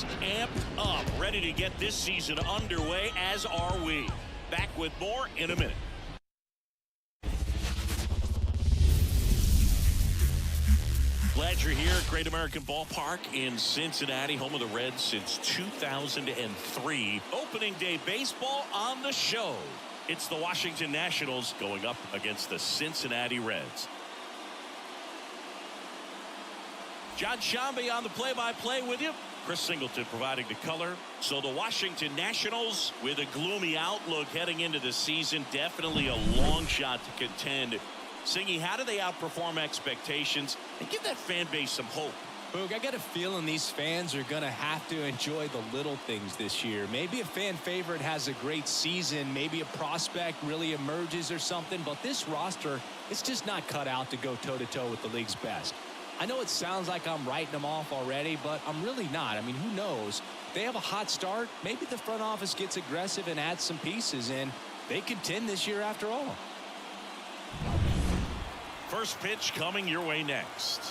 is amped up, ready to get this season underway, as are we. Back with more in a minute. Glad you're here at Great American Ballpark in Cincinnati, home of the Reds since 2003. Opening day baseball on the show. It's the Washington Nationals going up against the Cincinnati Reds. John Shambi on the play-by-play with you. Chris Singleton providing the color. So the Washington Nationals with a gloomy outlook heading into the season. Definitely a long shot to contend. Singy, how do they outperform expectations and give that fan base some hope? Boog, I got a feeling these fans are going to have to enjoy the little things this year. Maybe a fan favorite has a great season. Maybe a prospect really emerges or something. But this roster, it's just not cut out to go toe-to-toe with the league's best. I know it sounds like I'm writing them off already, but I'm really not. I mean, who knows? They have a hot start. Maybe the front office gets aggressive and adds some pieces, and they contend this year after all. First pitch coming your way next.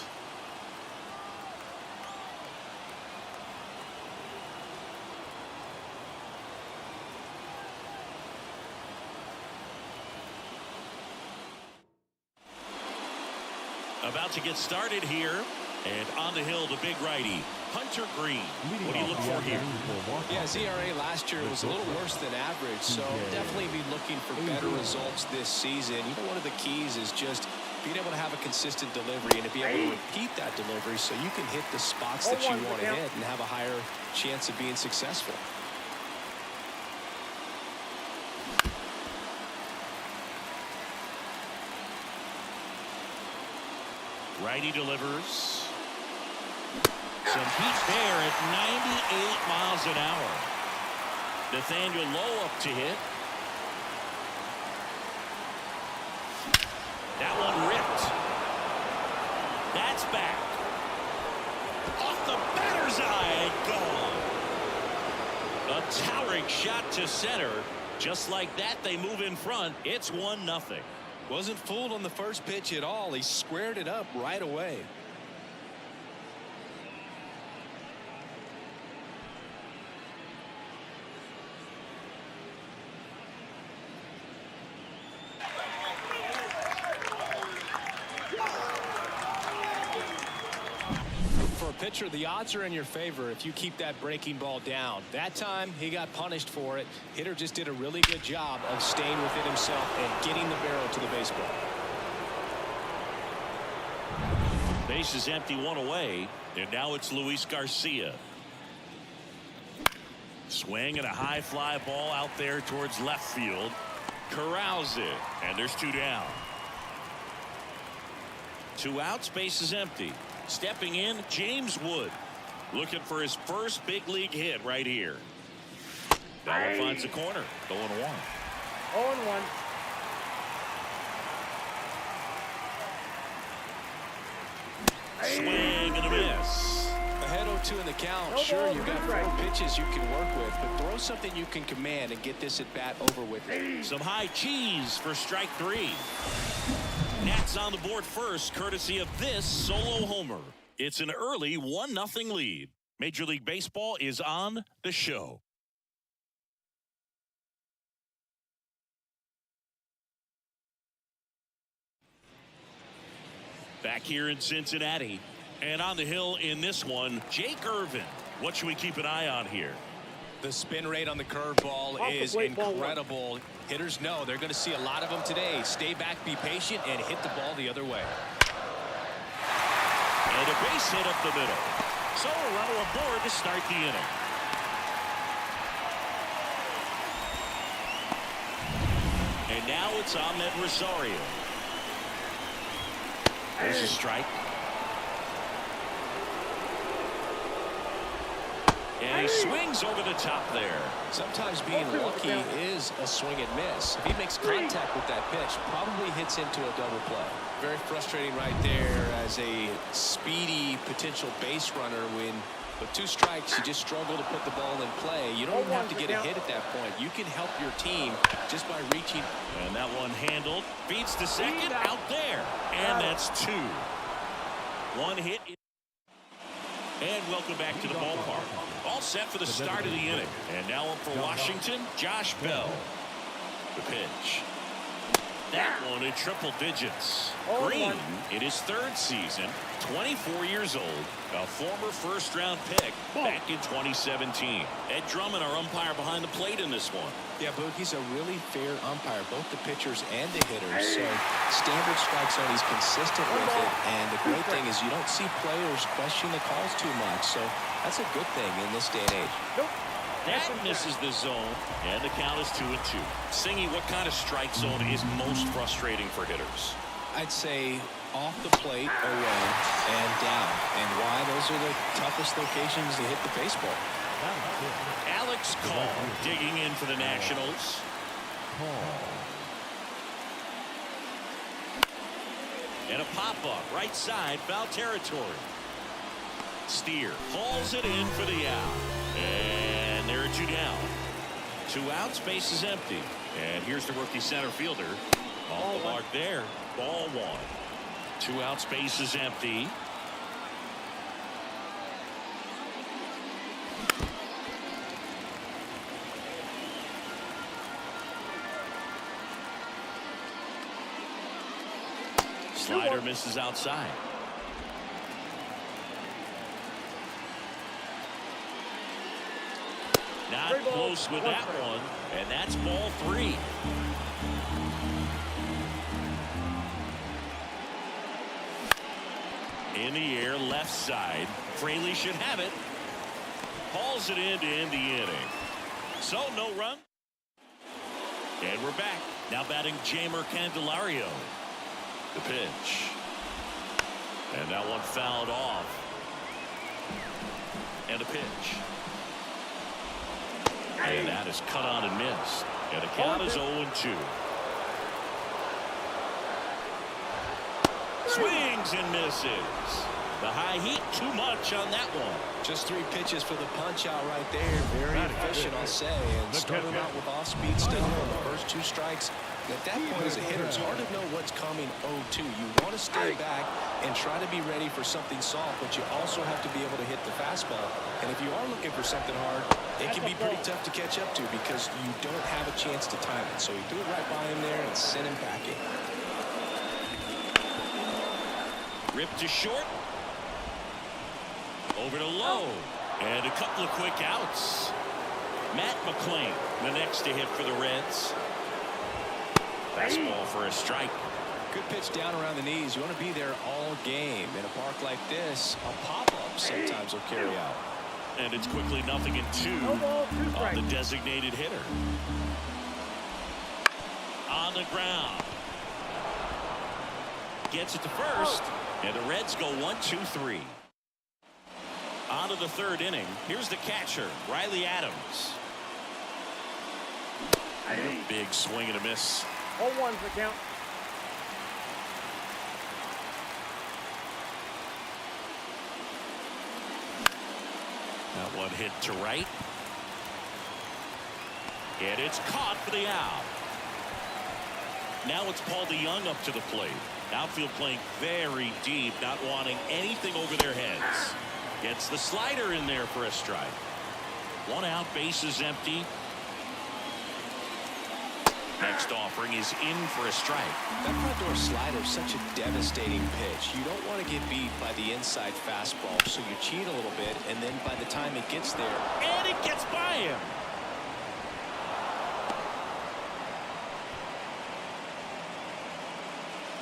About to get started here, and on the hill, the big righty, Hunter Green. What do you look for here? Yeah, his ERA last year was a little worse than average, so definitely be looking for better results this season. You know, one of the keys is just being able to have a consistent delivery and to be able to repeat that delivery so you can hit the spots that you want to hit and have a higher chance of being successful. Righty delivers. Some heat there at 98 miles an hour. Nathaniel Lowe up to hit. That one ripped. That's back. Off the batter's eye and gone. A towering shot to center. Just like that, they move in front. It's 1-0. Wasn't fooled on the first pitch at all. He squared it up right away. For a pitcher, the odds are in your favor if you keep that breaking ball down. That time, he got punished for it. Hitter just did a really good job of staying within himself and getting the barrel to the baseball. Base is empty, one away, and now it's Luis Garcia. Swing and a high fly ball out there towards left field. Corrals it, and there's 2 down. 2 outs, base is empty. Stepping in, James Wood, looking for his first big league hit right here. Ball finds the corner. 0-1. 0-1. Swing and a miss. Ahead 0-2 in the count. Sure, you've got 4 pitches you can work with, but throw something you can command and get this at bat over with. Some high cheese for strike 3. Nats on the board first, courtesy of this solo homer. It's an early 1-0 lead. Major League Baseball is on the show. Back here in Cincinnati, and on the hill in this one, Jake Irvin. What should we keep an eye on here? The spin rate on the curveball is incredible. Hitters know they're going to see a lot of them today. Stay back, be patient, and hit the ball the other way. And a base hit up the middle. So a runner aboard to start the inning. And now it's Ahmed Rosario. There's a strike. And he swings over the top there. Sometimes being lucky is a swing and miss. If he makes contact with that pitch, probably hits into a double play. Very frustrating right there as a speedy potential base runner when with 2 strikes you just struggle to put the ball in play. You don't even have to get a hit at that point. You can help your team just by reaching. And that one handled. Beats the second out there. And that's 2. 1 hit. And welcome back to the ballpark. All set for the start of the inning. And now up for Washington, Josh Bell. The pitch. That one in triple digits. Green in his third season, 24 years old, a former first-round pick back in 2017. Ed Drummond, our umpire behind the plate in this one. Yeah, Boog, he's a really fair umpire, both the pitchers and the hitters. So standard strike zone, he's consistent with it. And the great thing is you don't see players question the calls too much. So that's a good thing in this day and age. That misses the zone, and the count is 2-2. Singy, what kind of strike zone is most frustrating for hitters? I'd say off the plate, away, and down. And why? Those are the toughest locations to hit the baseball. Alex Call digging in for the Nationals. And a pop-up right side, foul territory. Steer hauls it in for the out. And there are 2 down. 2 outs, base is empty. And here's the rookie center fielder. Off the mark there. Ball 1. 2 outs, base is empty. Slider misses outside. Not close with that one, and that's ball 3. In the air, left side. Fraley should have it. Hauls it in to end the inning. So no run. And we're back. Now batting Jamer Candelario. The pitch. And that one fouled off. And a pitch. And that is cut on and missed. And the count is 0-2. Swings and misses. The high heat, too much on that one. Just 3 pitches for the punch out right there. Very efficient, I'll say. And started out with off-speed stuff on the first 2 strikes. And at that point, as a hitter, it's hard to know what's coming 0-2. You want to stay back and try to be ready for something soft, but you also have to be able to hit the fastball. And if you are looking for something hard, it can be pretty tough to catch up to because you don't have a chance to time it. So he threw it right by him there and sent him packing. Ripped to short. Over to low. And a couple of quick outs. Matt McClain, the next to hit for the Reds. Fastball for a strike. Good pitch down around the knees. You want to be there all game. In a park like this, a pop-up sometimes will carry out. And it's quickly 0-2 on the designated hitter. On the ground. Gets it to first. And the Reds go 1-2-3. On to the 3rd inning. Here's the catcher, Riley Adams. Big swing and a miss. 0-1's the count. That one hit to right. And it's caught for the out. Now it's Paul DeYoung up to the plate. Outfield playing very deep, not wanting anything over their heads. Gets the slider in there for a strike. 1 out, base is empty. Next offering is in for a strike. That front door slider is such a devastating pitch. You don't want to get beat by the inside fastball, so you cheat a little bit, and then by the time it gets there, and it gets by him.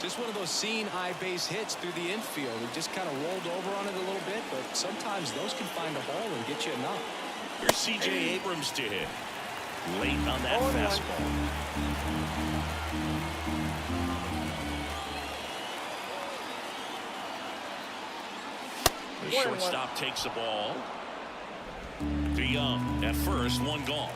just one of those seeing eye base hits through the infield. He just kind of rolled over on it a little bit, but sometimes those can find a hole and get you enough. Here's C.J. Abrams to hit. Late on that fastball. The shortstop takes the ball. DeYoung at first, 1 gone.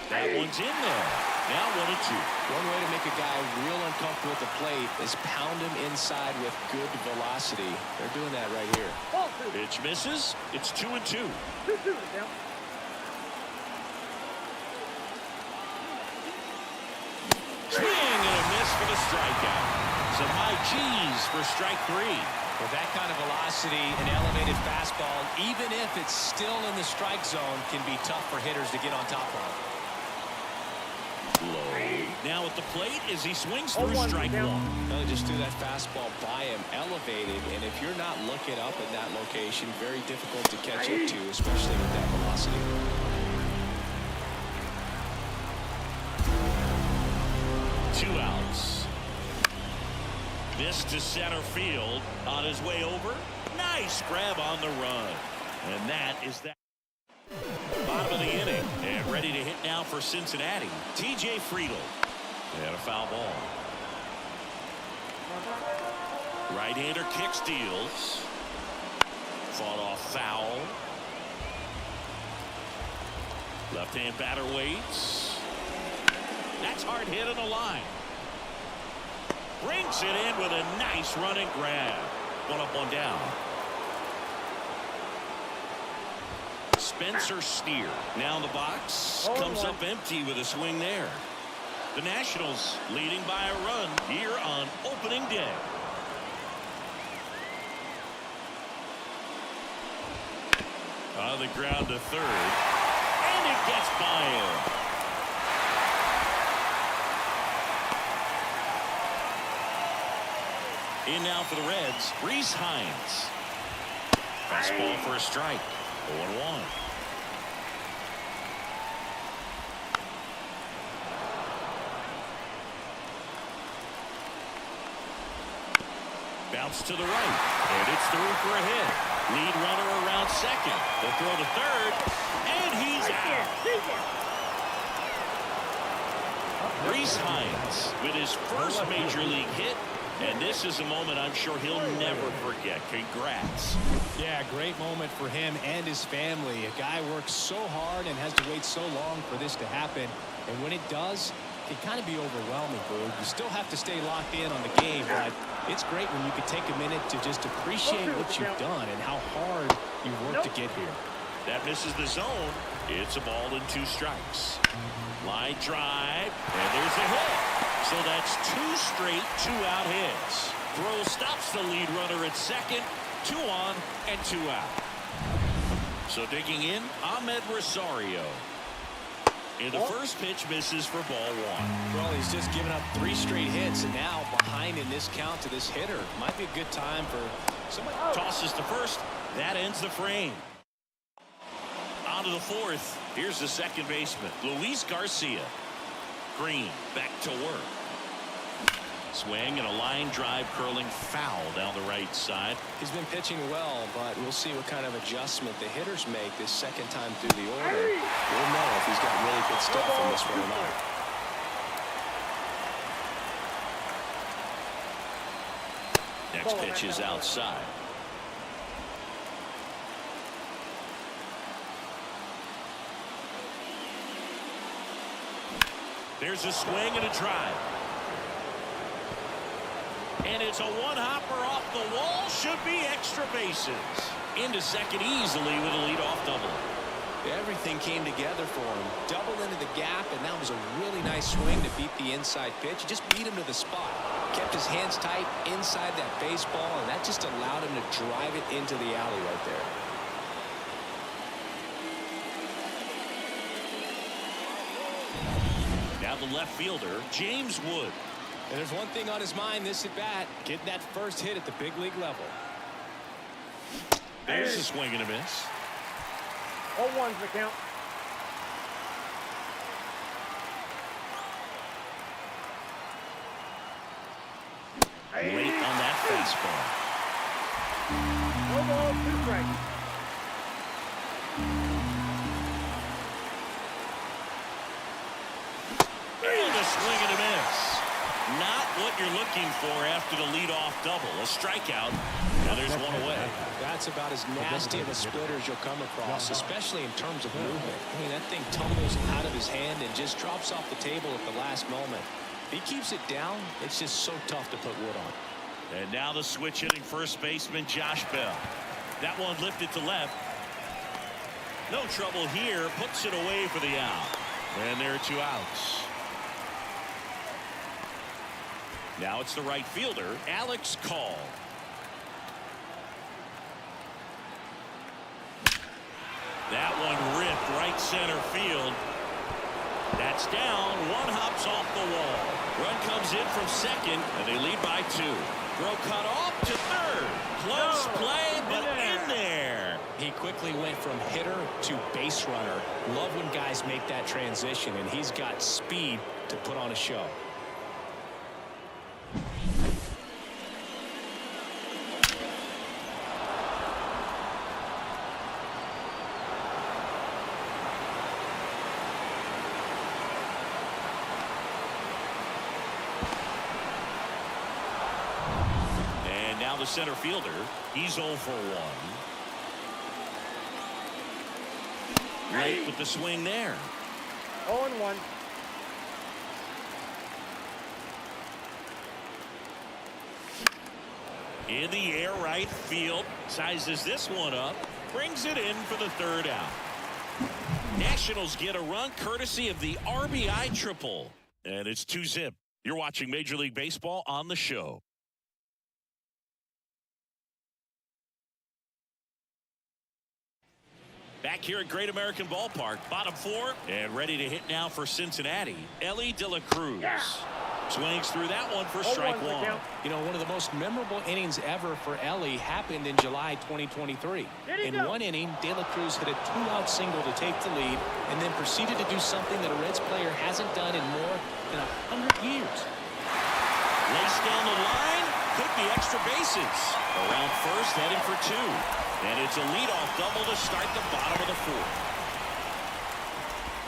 That one's in there. Now 1-2. One way to make a guy real uncomfortable at the plate is pound him inside with good velocity. They're doing that right here. Pitch misses. It's 2-2. 2-2 now. Swing and a miss for the strikeout. So some high G's for strike 3. With that kind of velocity, an elevated fastball, even if it's still in the strike zone, can be tough for hitters to get on top of. Low. Now at the plate as he swings through strike 1. Well, just threw that fastball by him, elevated, and if you're not looking up in that location, very difficult to catch up to, especially with that velocity. 2 outs. This to center field on his way over. Nice grab on the run. And that is that. Bottom of the inning. And ready to hit now for Cincinnati. TJ Friedl. And a foul ball. Right-hander kick steals. Fought off foul. Left-hand batter waits. That's hard hit on the line. Brings it in with a nice running grab. 1 up, 1 down. Spencer Steer now in the box. Comes up empty with a swing there. The Nationals leading by a run here on opening day. On the ground to third. And it gets by him. In now for the Reds, Reese Hines. Fastball for a strike. 0-1. Bounce to the right. And it's through for a hit. Lead runner around second. The throw to third. And he's out. Reese Hines with his first major league hit. And this is a moment I'm sure he'll never forget. Congrats. Yeah, great moment for him and his family. A guy works so hard and has to wait so long for this to happen. And when it does, it can kind of be overwhelming, Boo. You still have to stay locked in on the game, but it's great when you can take a minute to just appreciate what you've done and how hard you've worked to get here. That misses the zone. It's a ball and 2 strikes. Line drive, and there's a hit. So that's 2 straight 2-out hits. Throw stops the lead runner at second. 2 on and 2 out. So digging in, Ahmed Rosario. And the first pitch misses for ball 1. Well, he's just given up 3 straight hits, and now behind in this count to this hitter. Might be a good time for somebody. Tosses to first. That ends the frame. On to the 4th. Here's the second baseman, Luis Garcia. Green back to work. Swing and a line drive curling foul down the right side. He's been pitching well, but we'll see what kind of adjustment the hitters make this second time through the order. We'll know if he's got really good stuff in this one or not. Next pitch is outside. There's a swing and a drive. And it's a one-hopper off the wall. Should be extra bases. Into second easily with a leadoff double. Everything came together for him. Double into the gap, and that was a really nice swing to beat the inside pitch. He just beat him to the spot. Kept his hands tight inside that baseball, and that just allowed him to drive it into the alley right there. Now the left fielder, James Wood. And there's one thing on his mind this at bat, getting that first hit at the big league level. There's a swing and a miss. 0-1's the count. Late on that fastball. 1 ball, 2 strikes. And a swing and a miss. Not what you're looking for after the leadoff double. A strikeout. Now there's one away. That's about as nasty of a splitter as you'll come across, especially in terms of movement. I mean, that thing tumbles out of his hand and just drops off the table at the last moment. If he keeps it down, it's just so tough to put wood on. And now the switch hitting first baseman Josh Bell. That one lifted to left. No trouble here. Puts it away for the out. And there are 2 outs. Now it's the right fielder, Alex Call. That one ripped right center field. That's down. One hops off the wall. Run comes in from second, and they lead by 2. Throw cut off to third. Close play, but in there. He quickly went from hitter to base runner. Love when guys make that transition, and he's got speed to put on a show. The center fielder, he's 0 for 1. Late with the swing there. 0-1. In the air, right field. Sizes this one up. Brings it in for the 3rd out. Nationals get a run courtesy of the RBI triple. And it's 2-zip. You're watching Major League Baseball on the show. Back here at Great American Ballpark, bottom 4, and ready to hit now for Cincinnati, Elly De La Cruz. Swings through that one for strike 1. You know, one of the most memorable innings ever for Elly happened in July 2023. In one inning, De La Cruz hit a 2-out single to take the lead, and then proceeded to do something that a Reds player hasn't done in more than 100 years. Lace down the line, took the extra bases. Around first, heading for 2. And it's a leadoff double to start the bottom of the 4th.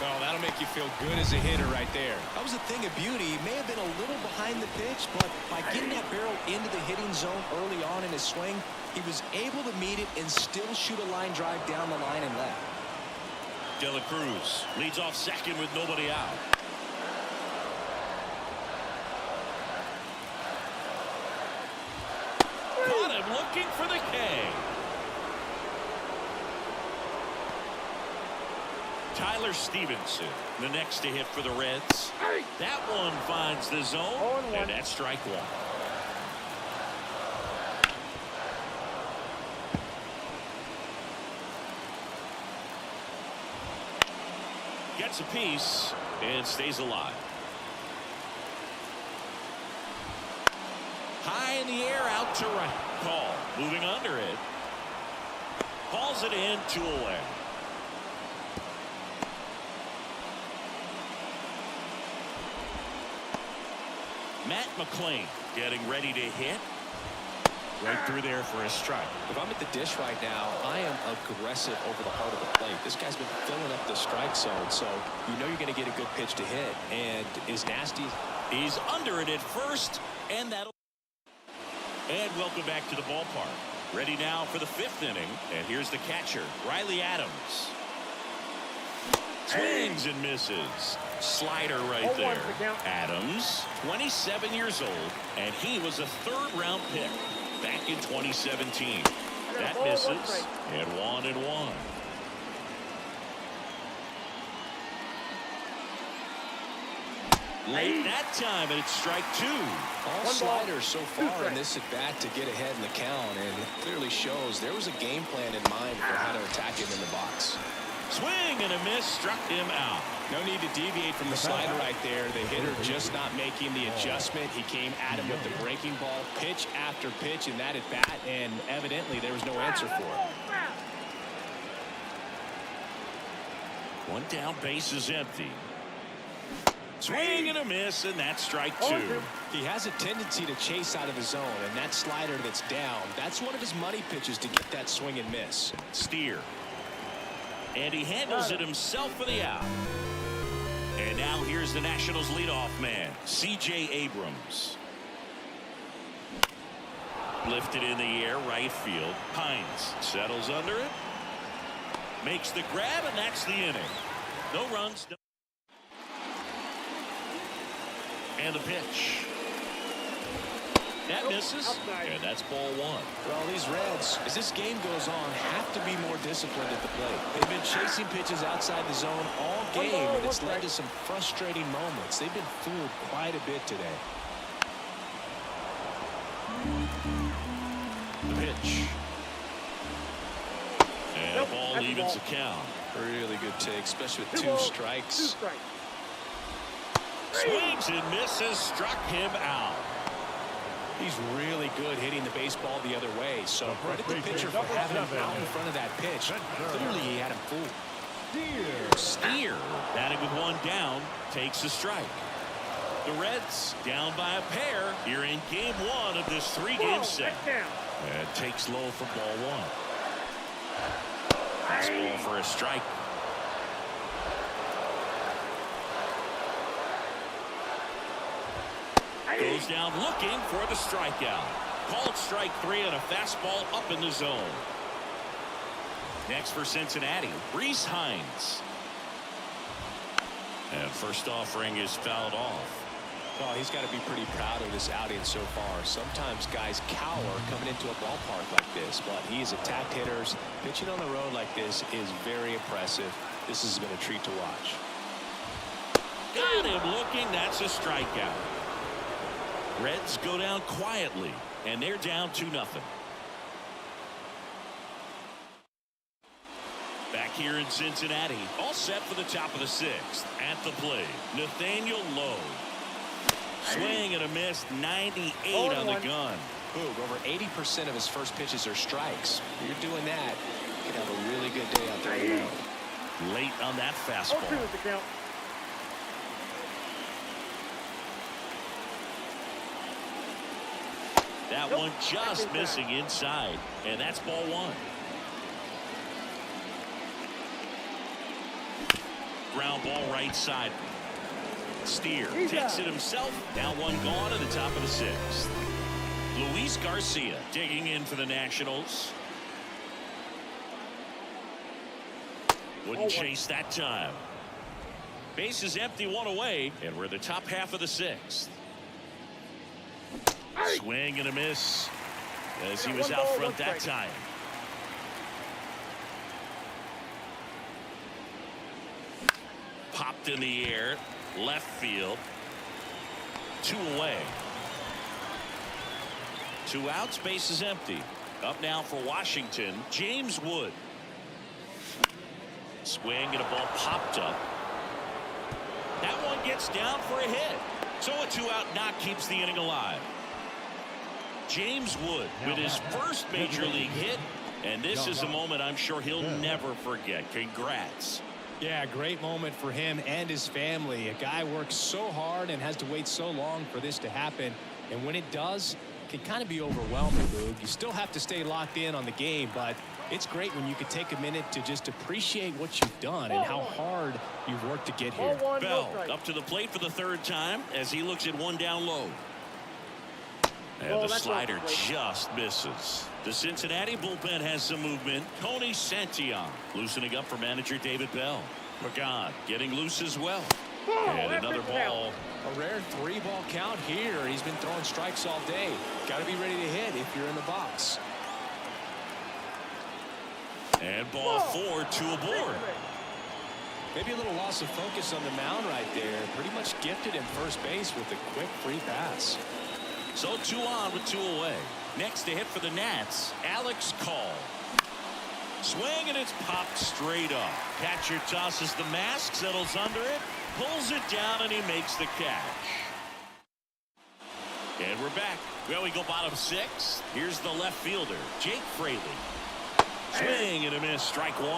Oh, that'll make you feel good as a hitter right there. That was a thing of beauty. He may have been a little behind the pitch, but by getting that barrel into the hitting zone early on in his swing, he was able to meet it and still shoot a line drive down the line and left. De La Cruz leads off second with nobody out. Caught him looking for the K. Tyler Stevenson, the next to hit for the Reds. That one finds the zone, and that's strike 1. Gets a piece and stays alive. High in the air, out to right. Call, moving under it. Hauls it in, 2 away. Matt McClain getting ready to hit. Right through there for a strike. If I'm at the dish right now, I am aggressive over the heart of the plate. This guy's been filling up the strike zone, so you know you're going to get a good pitch to hit. And is nasty. He's under it at first, and that'll. And welcome back to the ballpark. Ready now for the 5th inning. And here's the catcher, Riley Adams. Swings and misses. Slider right there. Adams, 27 years old, and he was a 3rd-round pick back in 2017. That misses, and 1-1. Late that time, and it's strike 2. All sliders so far in this at-bat to get ahead in the count, and it clearly shows there was a game plan in mind for how to attack him in the box. Swing and a miss, struck him out. No need to deviate from the slider right there. The hitter just not making the adjustment. He came at him with the breaking ball, pitch after pitch in that at-bat, and evidently there was no answer for it. 1 down, base is empty. Swing and a miss, and that's strike 2. He has a tendency to chase out of the zone, and that slider that's down, that's one of his money pitches to get that swing and miss. Steer. And he handles it himself for the out. And now here's the Nationals leadoff man, C.J. Abrams. Lifted in the air, right field. Pines settles under it. Makes the grab, and that's the inning. No runs. No. And the pitch. That misses, and that's ball 1. Well, these Reds, as this game goes on, have to be more disciplined at the plate. They've been chasing pitches outside the zone all game, and it's led to some frustrating moments. They've been fooled quite a bit today. The pitch. And Nope, ball that's a evens ball. the count. Really good take, especially with Two two balls, strikes. 2 strikes. Swings and misses, struck him out. He's really good hitting the baseball the other way. So credit the pitcher for having him out in front of that pitch. Clearly he had him fooled. Steer, batting with 1 down, takes a strike. The Reds down by a pair here in game 1 of this 3-game set. And takes low for ball 1. Fastball for a strike. Goes down looking for the strikeout. Called strike 3 on a fastball up in the zone. Next for Cincinnati, Reese Hines. And first offering is fouled off. Well, he's got to be pretty proud of this outing so far. Sometimes guys cower coming into a ballpark like this, but he's attacked hitters. Pitching on the road like this is very impressive. This has been a treat to watch. Got him looking. That's a strikeout. Reds go down quietly, and they're down 2-0. Back here in Cincinnati, all set for the top of the 6th. At the plate, Nathaniel Lowe. Swing and a miss, 98 on the gun. Boog, over 80% of his first pitches are strikes. You're doing that, you could have a really good day out there. You know. Late on that 0-2 fastball. is the count. That one just missing inside, and that's ball 1. Ground ball right side. Steer takes it himself. Now 1 gone at the top of the 6th. Luis Garcia digging in for the Nationals. Wouldn't chase that time. Base is empty, 1 away, and we're in the top half of the 6th. Swing and a miss as he was out front that time. Popped in the air, left field. 2 away. 2 outs, base is empty. Up now for Washington, James Wood. Swing and a ball popped up. That one gets down for a hit. So a 2-out knock keeps the inning alive. James Wood with his first major league hit, and this is a moment I'm sure he'll never forget. Congrats. Yeah, great moment for him and his family. A guy works so hard and has to wait so long for this to happen, and when it does, it can kind of be overwhelming, Boog. You still have to stay locked in on the game, but it's great when you can take a minute to just appreciate what you've done and how hard you've worked to get here. Bell up to the plate for the 3rd time as he looks at 1 down low. And the slider just misses. The Cincinnati bullpen has some movement. Tony Santillan loosening up for manager David Bell. Pagan getting loose as well. And another ball. A rare 3-ball count here. He's been throwing strikes all day. Got to be ready to hit if you're in the box. And ball 4, 2 aboard. Maybe a little loss of focus on the mound right there. Pretty much gifted him first base with a quick free pass. So 2 on with 2 away. Next to hit for the Nats, Alex Call. Swing and it's popped straight up. Catcher tosses the mask, settles under it, pulls it down, and he makes the catch. And we're back. Well, we go bottom 6. Here's the left fielder, Jake Fraley. Swing and a miss, strike 1.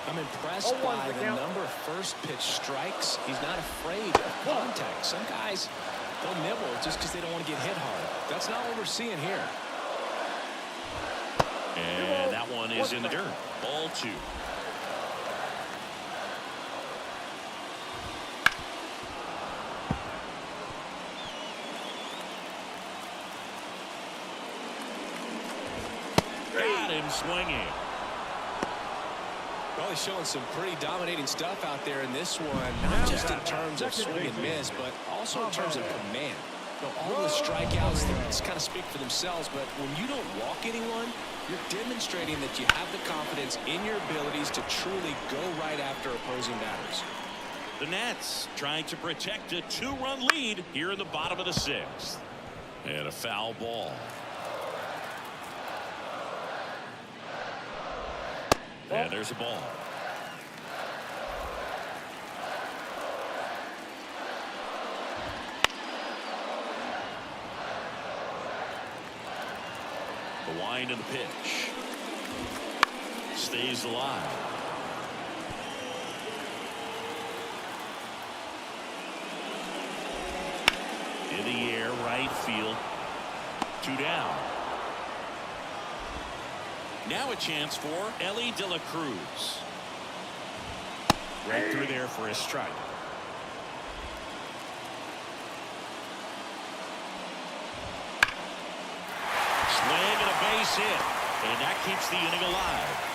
I'm impressed by the number of first pitch strikes. He's not afraid of contact. Some guys, they'll nibble just because they don't want to get hit hard. That's not what we're seeing here. And that one is in the dirt. Ball 2. Got him swinging. Well, he's showing some pretty dominating stuff out there in this one, not just in terms of swing and miss, but also in terms of command. You know, all the strikeouts kind of speak for themselves, but when you don't walk anyone, you're demonstrating that you have the confidence in your abilities to truly go right after opposing batters. The Nats trying to protect a 2-run lead here in the bottom of the 6th. And a foul ball. And there's a ball. The wind and the pitch. Stays alive. In the air, right field. 2 down. Now a chance for Ellie De La Cruz. Right through there for a strike. Swing and a base hit. And that keeps the inning alive.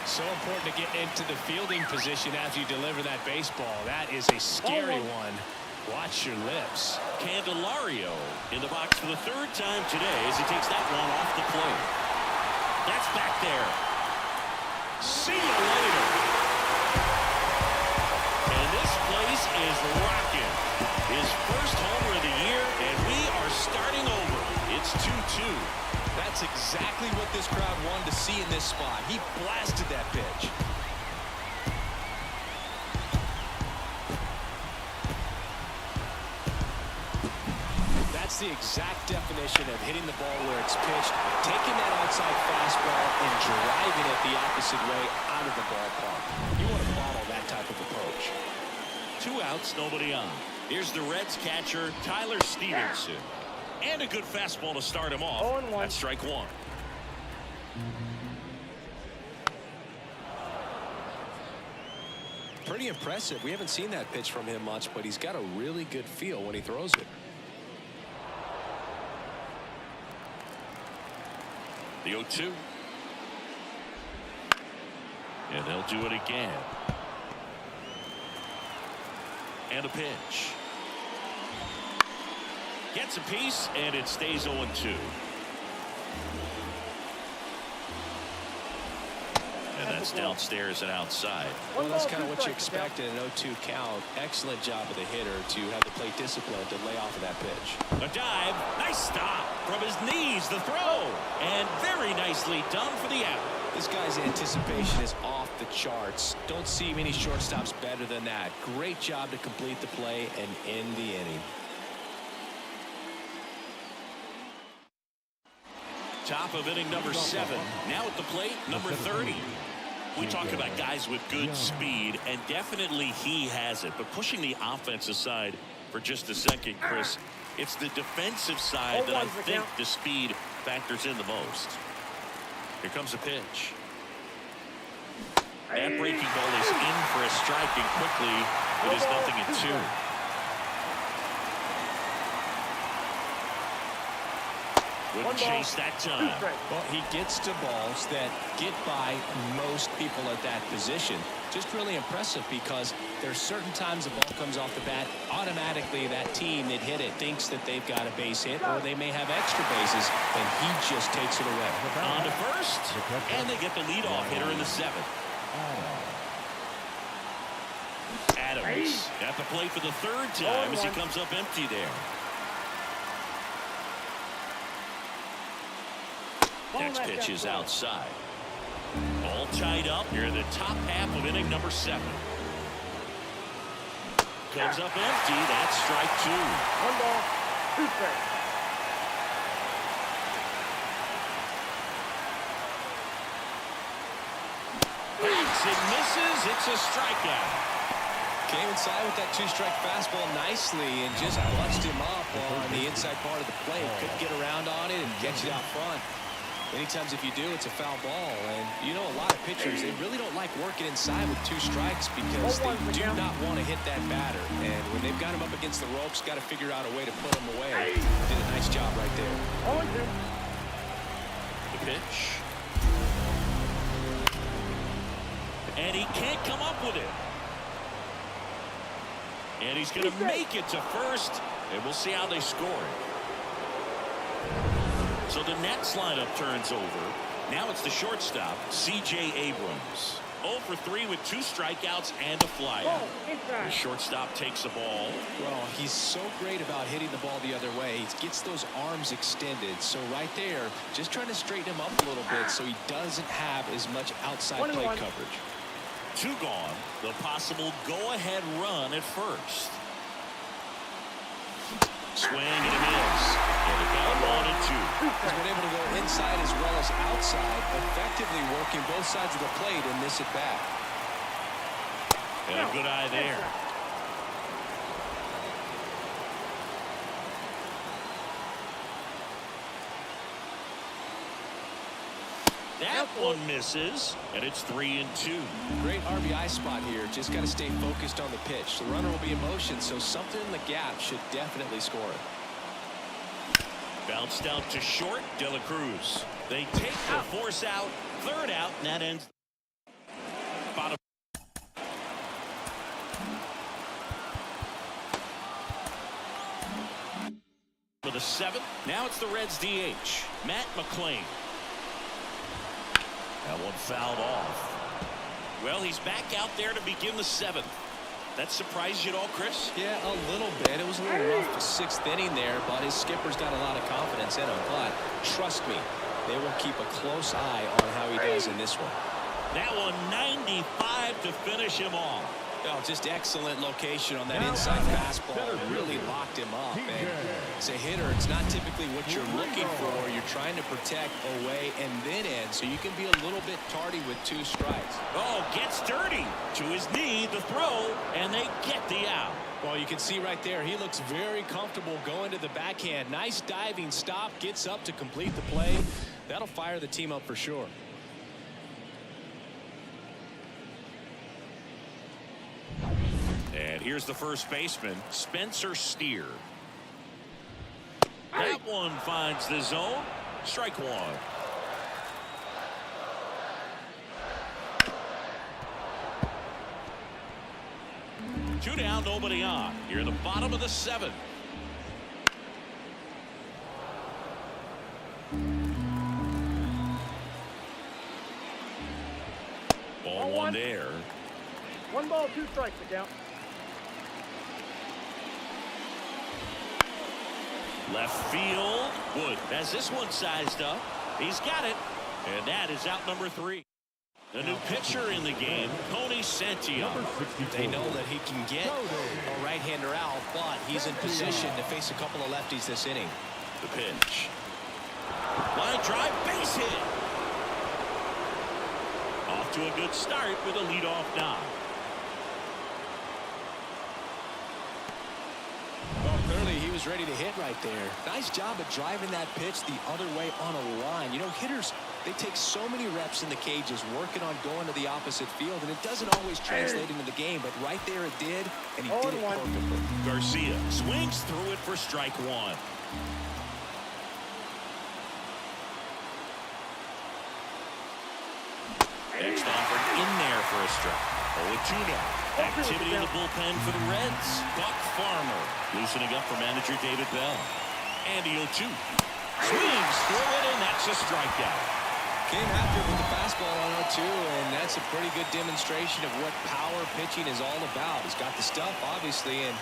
So important to get into the fielding position as you deliver that baseball. That is a scary one. Watch your lips. Candelario in the box for the 3rd time today as he takes that one off the plate. That's back there. See you later. And this place is rocking. His first homer of the year, and we are starting over. It's 2-2. That's exactly what this crowd wanted to see in this spot. He blasted that pitch. That's the exact definition of hitting the ball where it's pitched, taking that outside fastball and driving it the opposite way out of the ballpark. You want to model that type of approach. 2 outs, nobody on. Here's the Reds catcher, Tyler Stevenson. And a good fastball to start him off. 0-1. That's strike 1. Pretty impressive. We haven't seen that pitch from him much, but he's got a really good feel when he throws it. The 0-2. And they'll do it again. And a pitch. Gets a piece, and it stays 0-2. And that's downstairs and outside. Well, that's kind of what you expect in an 0-2 count. Excellent job of the hitter to have the plate discipline to lay off of that pitch. A dive. Nice stop. From his knees, the throw. And very nicely done for the out. This guy's anticipation is off the charts. Don't see many shortstops better than that. Great job to complete the play and end the inning. Top of inning number 7. Now at the plate, number 30. We talk about guys with good speed, and definitely he has it. But pushing the offense aside for just a second, Chris, it's the defensive side that I think the speed factors in the most. Here comes a pitch. That breaking ball is in for a strike, and quickly it is 0-2. Wouldn't chase that time. Well, he gets to balls that get by most people at that position. Just really impressive because there's certain times the ball comes off the bat, automatically that team that hit it thinks that they've got a base hit or they may have extra bases, and he just takes it away. On to first, and they get the leadoff hitter in the 7th. Adams at the plate for the 3rd time as he comes up empty there. Next pitch is outside. All tied up here in the top half of inning number 7. Comes up empty. That's strike 2. 1 ball, 2 strikes. Hits and misses. It's a strikeout. Came inside with that 2-strike fastball nicely and just bunched him up on the inside part of the plate. Couldn't get around on it and catch it out front. Many times if you do, it's a foul ball. And you know, a lot of pitchers, they really don't like working inside with 2 strikes because they do not want to hit that batter. And when they've got him up against the ropes, got to figure out a way to put him away. Did a nice job right there. 0-2. The pitch. And he can't come up with it. And he's going to make it to first. And we'll see how they score it. So the Nets lineup turns over. Now it's the shortstop, C.J. Abrams. 0 for 3 with 2 strikeouts and a flyout. Ball, The inside. shortstop takes the ball. Well, he's so great about hitting the ball the other way. He gets those arms extended. So right there, just trying to straighten him up a little bit so he doesn't have as much outside plate 1-1. coverage. 2 gone. The possible go-ahead run at first. Swing and a miss. And it got 1-2. He's been able to go inside as well as outside, effectively working both sides of the plate in this at-bat. And a good eye there. That one misses, and it's 3-2. Great RBI spot here. Just got to stay focused on the pitch. The runner will be in motion, so something in the gap should definitely score it. Bounced out to short. De La Cruz. They take the force out. Third out, and that ends. Bottom. For the 7th. Now it's the Reds DH. Matt McClain. That one fouled off. Well, he's back out there to begin the 7th. That surprised you at all, Chris? Yeah, a little bit. It was a little rough the 6th inning there, but his skipper's got a lot of confidence in him. But trust me, they will keep a close eye on how he does in this one. That one 95 to finish him off. Oh, just excellent location on that inside fastball. Really locked him up. And as a hitter, it's not typically what you're looking for. You're trying to protect away and then in, so you can be a little bit tardy with 2 strikes. Oh, gets dirty to his knee, the throw, and they get the out. Well, you can see right there, he looks very comfortable going to the backhand. Nice diving stop, gets up to complete the play. That'll fire the team up for sure. And here's the first baseman, Spencer Steer. That one finds the zone. Strike 1. Two down, nobody on. Here in the bottom of the 7th. Ball 1 there. 1 ball, 2 strikes to count. Left field. Wood has this one sized up. He's got it. And that is out number 3. The new pitcher in the game, Tony Santiago. They know that he can get a right-hander out, but he's in position to face a couple of lefties this inning. The pitch. Line drive, base hit. Off to a good start with a leadoff knock. Well, clearly he was ready to hit right there. Nice job of driving that pitch the other way on a line. You know, hitters, they take so many reps in the cages working on going to the opposite field, and it doesn't always translate into the game, but right there it did, and he did it perfectly. Garcia swings through it for strike 1. Next offered in there for a strike. 0-2 now. Activity in the bullpen for the Reds. Buck Farmer loosening up for manager David Bell. And the 0-2. Swings through it, and that's a strikeout. Came after with the fastball on 0-2, and that's a pretty good demonstration of what power pitching is all about. He's got the stuff, obviously, and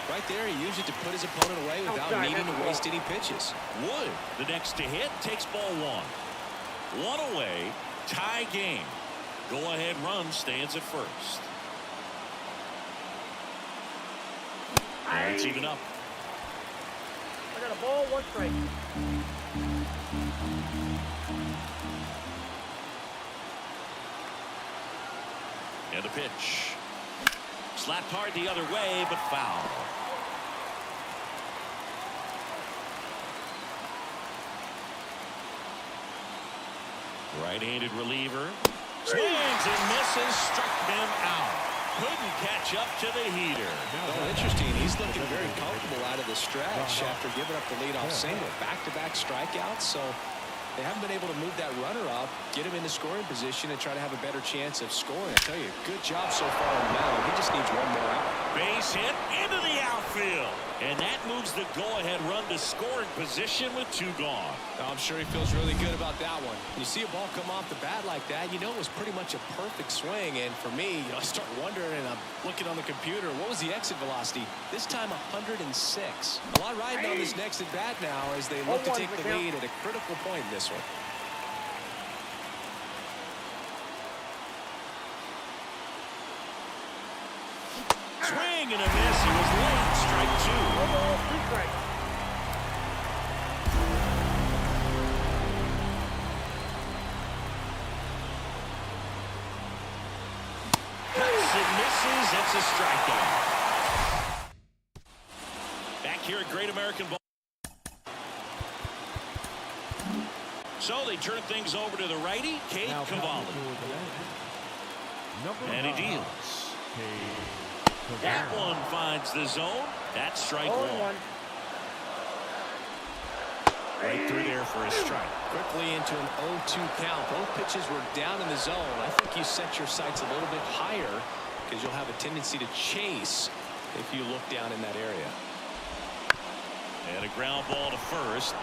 right there he used it to put his opponent away without needing to waste any pitches. Wood, the next to hit, takes ball 1. 1 away, tie game. Go-ahead run stands at first. And it's even up. I got a ball, 1 strike. And the pitch. Slapped hard the other way, but foul. Right-handed reliever. Swings and misses. Struck him out. Couldn't catch up to the heater. Well, interesting. He's looking very comfortable out of the stretch after giving up the leadoff single. Back-to-back strikeouts, so they haven't been able to move that runner up, get him into scoring position, and try to have a better chance of scoring. I tell you, good job so far on the mound. He just needs 1 more out. Base hit into the outfield. And that moves the go-ahead run to scoring position with 2 gone. I'm sure he feels really good about that one. When you see a ball come off the bat like that, you know it was pretty much a perfect swing. And for me, I start wondering, and I'm looking on the computer, what was the exit velocity? This time 106. A lot riding on this next at bat now as they look to take the lead at a critical point in this one. Swing and a miss. He was late. Strike 2. 1 ball, 2 strikes. Cuts and misses. That's a strikeout. Back here at Great American Ball. So they turn things over to the righty, Cade Cavalli. And he deals. That one finds the zone. That's strike 1. Right through there for a strike. Quickly into an 0-2 count. Both pitches were down in the zone. I think you set your sights a little bit higher because you'll have a tendency to chase if you look down in that area. And a ground ball to first.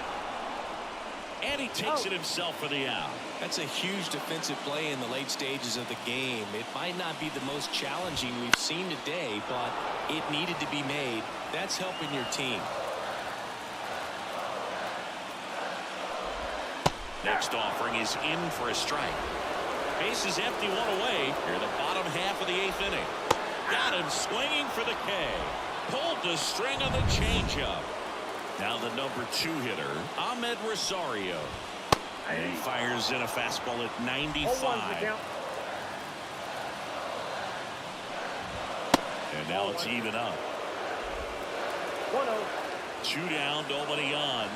And he takes it himself for the out. That's a huge defensive play in the late stages of the game. It might not be the most challenging we've seen today, but it needed to be made. That's helping your team. Next offering is in for a strike. Base is empty, 1 away. Here the bottom half of the 8th inning. Got him swinging for the K. Pulled the string on the changeup. Now the number 2 hitter, Ahmed Rosario. And he fires in a fastball at 95. And now it's even up. 1-0. 2 down, nobody on.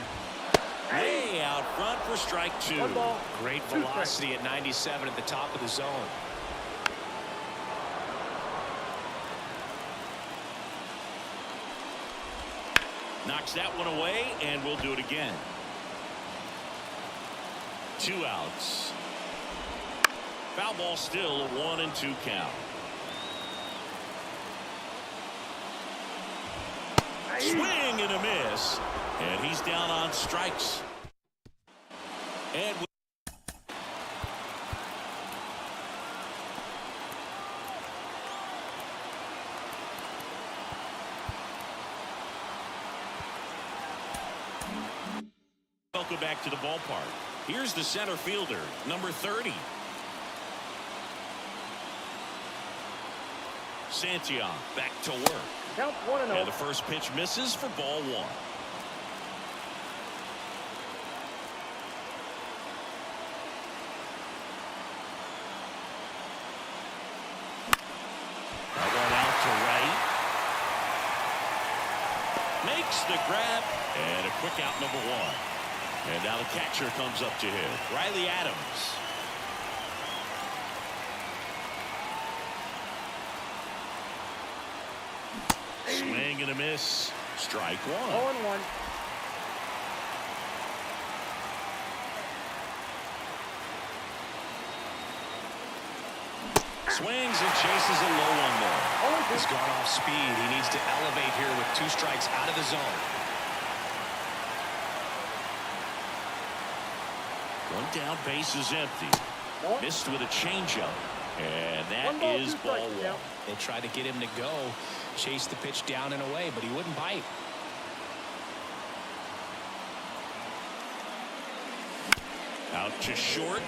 Way out front for strike 2. 1 ball. Great velocity at 97 at the top of the zone. Knocks that one away, and we'll do it again. 2 outs. Foul ball still, a 1-2 count. Swing and a miss. And he's down on strikes. And welcome back to the ballpark. Here's the center fielder, number 30. Santiago back to work. Count 1-0. And the first pitch misses for ball 1. Now going out to right. Makes the grab. And a quick out, number 1. And now the catcher comes up to him. Riley Adams. Swing and a miss. Strike 1. 0-1. Swings and chases a low one there. He's gone off speed. He needs to elevate here with 2 strikes out of the zone. 1 down, base is empty. Missed with a changeup. And that ball, is 2 ball strikes, 1. They tried to get him to go, chase the pitch down and away, but he wouldn't bite. Out to short.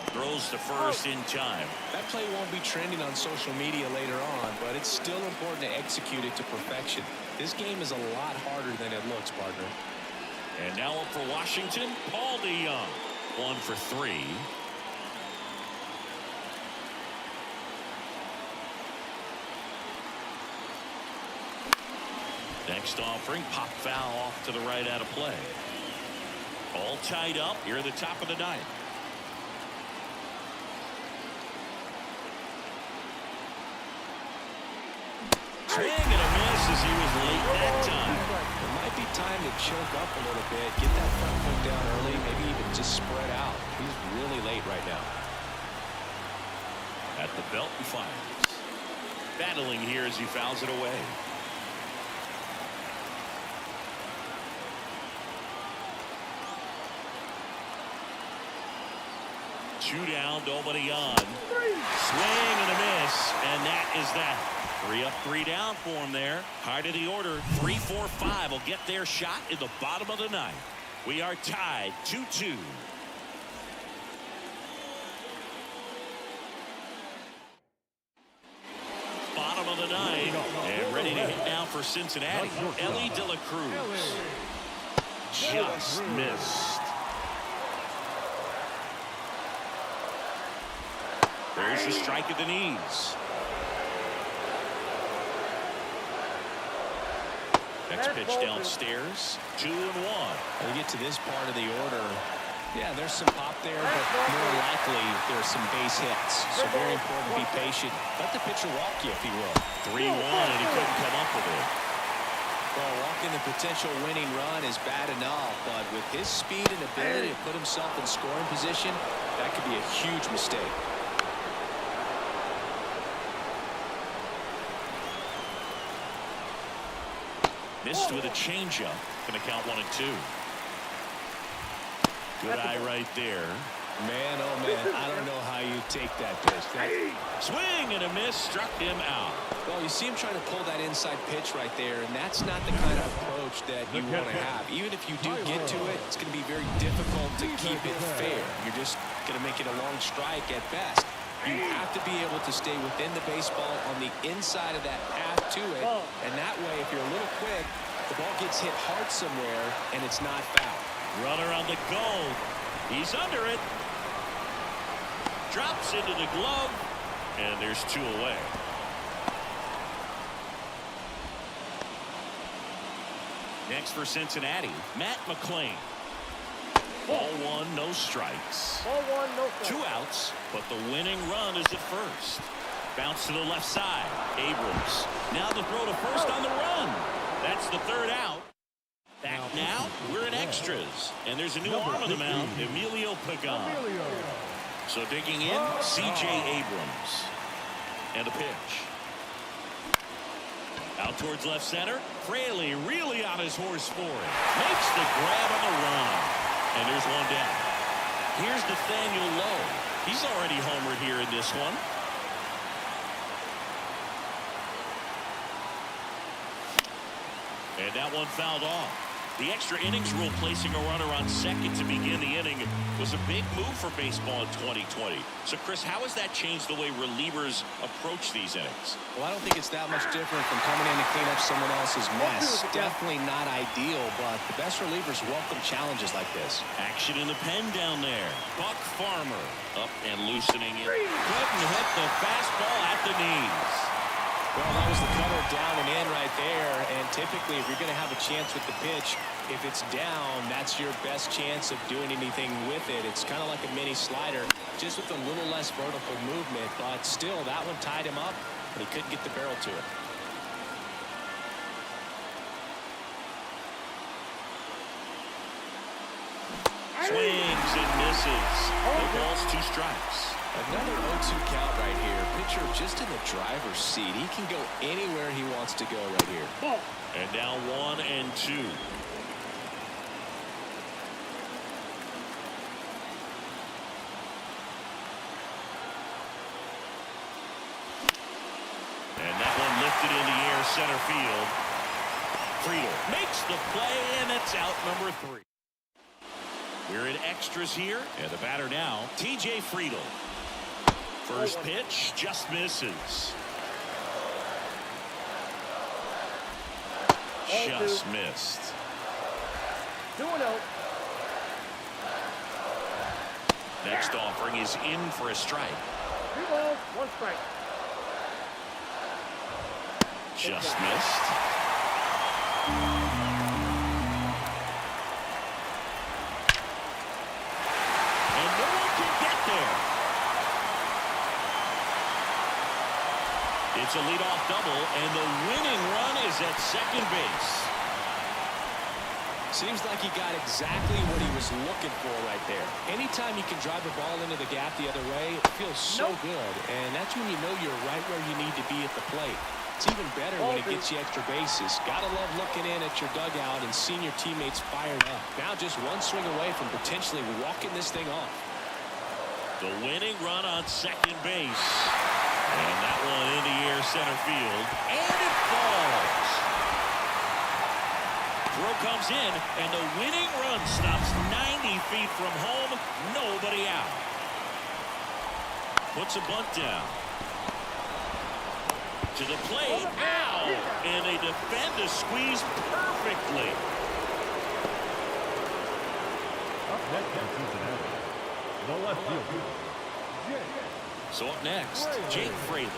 Throws to first in time. That play won't be trending on social media later on, but it's still important to execute it to perfection. This game is a lot harder than it looks, partner. And now up for Washington, Paul DeYoung. 1 for 3. Next offering, pop foul off to the right out of play. All tied up here at the top of the 9th. Swing and a miss as he was late that time. It might be time to choke up a little bit, get that front foot down early, maybe even just spread out. He's really late right now. At the belt and fires. Battling here as he fouls it away. Two down, nobody on. Swing and a miss, and that is that. 3 up, 3 down for him there. Heart of the order, 3, 4, 5 will get their shot in the bottom of the ninth. We are tied 2-2. Bottom of the ninth, and ready to hit now for Cincinnati. Ellie De La Cruz. Just missed. There's the strike at the knees. Next pitch downstairs. 2-1. When we get to this part of the order, yeah, there's some pop there, but more likely there's some base hits. So very important to be patient. Let the pitcher walk you, if he will. 3-1, and he couldn't come up with it. Well, walking the potential winning run is bad enough, but with his speed and ability to put himself in scoring position, that could be a huge mistake. Missed with a changeup. Going to count 1 and 2. Good eye right there. Man, oh man, I don't know how you take that pitch. Swing and a miss, struck him out. Well, you see him trying to pull that inside pitch right there, and that's not the kind of approach that you want to have. Even if you do get to it, it's going to be very difficult to keep it fair. You're just going to make it a long strike at best. You have to be able to stay within the baseball on the inside of that path to it, and that way, if you're a little quick, the ball gets hit hard somewhere, and it's not foul. Runner on the go. He's under it. Drops into the glove, and there's 2 away. Next for Cincinnati, Matt McClain. Ball 1, no strikes. Ball 1, no strikes. 2 outs, but the winning run is at first. Bounce to the left side. Abrams. Now the throw to first on the run. That's the 3rd out. Back now, we're in extras. And there's a new arm on the mound, Emilio Pagan. So digging in, C.J. Abrams. And a pitch. Out towards left center. Fraley really on his horse for it. Makes the grab on the run. And there's 1 down. Here's Nathaniel Lowe. He's already homered here in this one. And that one fouled off. The extra innings rule placing a runner on second to begin the inning was a big move for baseball in 2020. So, Chris, how has that changed the way relievers approach these innings? Well, I don't think it's that much different from coming in to clean up someone else's mess. Definitely not ideal, but the best relievers welcome challenges like this. Action in the pen down there. Buck Farmer up and loosening it. Couldn't hit the fastball at the knees. Well, that was the cutter down and in right there, and typically if you're going to have a chance with the pitch, if it's down, that's your best chance of doing anything with it. It's kind of like a mini slider, just with a little less vertical movement, but still, that one tied him up, but he couldn't get the barrel to it. Swings and misses. No balls, 2 strikes. Another 0-2 count right here. Pitcher just in the driver's seat. He can go anywhere he wants to go right here. And now 1 and 2. And that one lifted in the air, center field. Friedel makes the play, and it's out number 3. We're in extras here, and the batter now, T.J. Friedel. First pitch just misses. Just missed. 2-0. Next offering is in for a strike. 3 balls, 1 strike. Just missed. And no one can get there. It's a leadoff double, and the winning run is at second base. Seems like he got exactly what he was looking for right there. Anytime you can drive the ball into the gap the other way, it feels so good. And that's when you know you're right where you need to be at the plate. It's even better when it gets you extra bases. Gotta love looking in at your dugout and seeing your teammates fired up. Now just one swing away from potentially walking this thing off. The winning run on second base. And that one in the air center field. And it falls. Throw comes in, and the winning run stops 90 feet from home. Nobody out. Puts a bunt down. To the plate. Ow! And they defend the squeeze perfectly. Up next in Cincinnati, the left field. So up next, Jake Fraley.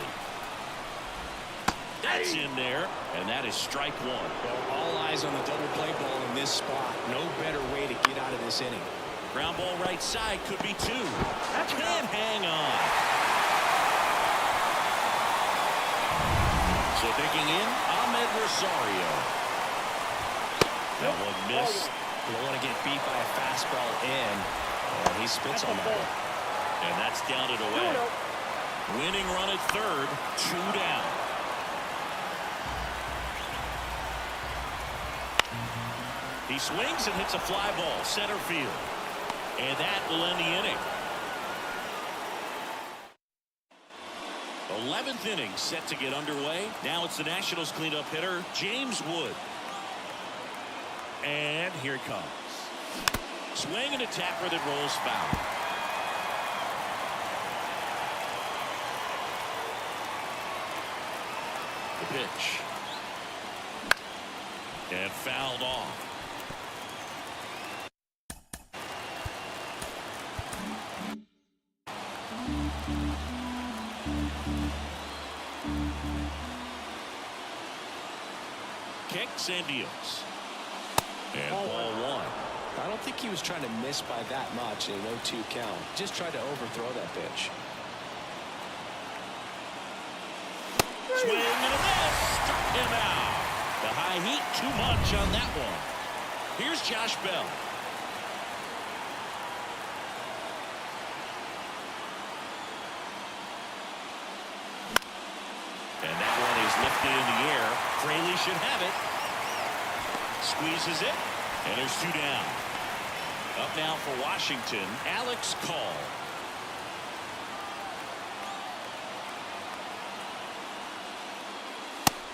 That's in there, and that is strike one. Well, all eyes on the double play ball in this spot. No better way to get out of this inning. Ground ball right side, could be two. Can't hang on. So digging in, Ahmed Rosario. That one missed. You don't want to get beat by a fastball in. And he spits on that one. And that's down and away. Winning run at third, 2 down. He swings and hits a fly ball, center field. And that will end the inning. 11th inning set to get underway. Now it's the Nationals cleanup hitter, James Wood. And here it comes. Swing and a tapper that rolls foul. The pitch. And fouled off. Kicks and deals. And ball one. I don't think he was trying to miss by that much in an 0-2 count. Just tried to overthrow that pitch. Swing and a miss. Struck him out. The high heat, too much on that one. Here's Josh Bell. And that one is lifted in the air. Fraley should have it. Squeezes it. And there's 2 down. Up now for Washington, Alex Call.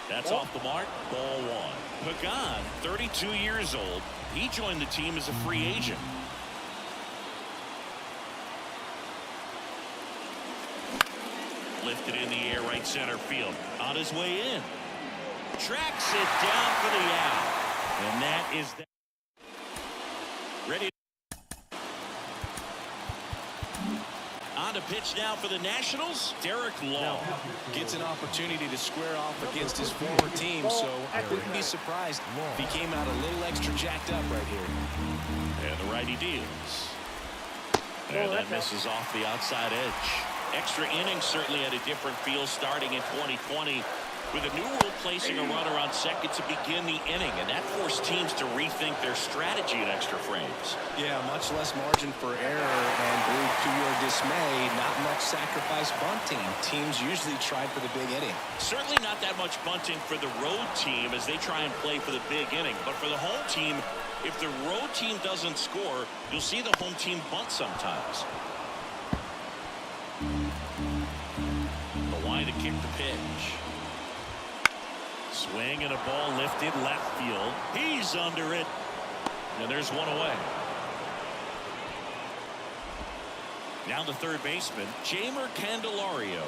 That's off the mark. Ball one. Pagan, 32 years old. He joined the team as a free agent. Lifted in the air right center field. On his way in. Tracks it down for the out. And that is that. Ready. On to pitch now for the Nationals, Derek Law. Gets an opportunity to square off against his former team, so I wouldn't be surprised if he came out a little extra jacked up right here. And the righty deals. And that misses off the outside edge. Extra innings certainly had a different feel starting in 2020 with a new rule placing a runner on second to begin the inning, and that forced teams to rethink their strategy in extra frames. Yeah, much less margin for error, and to your dismay, not much sacrifice bunting. Teams usually tried for the big inning. Certainly not that much bunting for the road team as they try and play for the big inning, but for the home team, if the road team doesn't score, you'll see the home team bunt sometimes. The line to kick the pitch. Swing and a ball lifted left field. He's under it. And there's one away. Now the third baseman, Jeimer Candelario.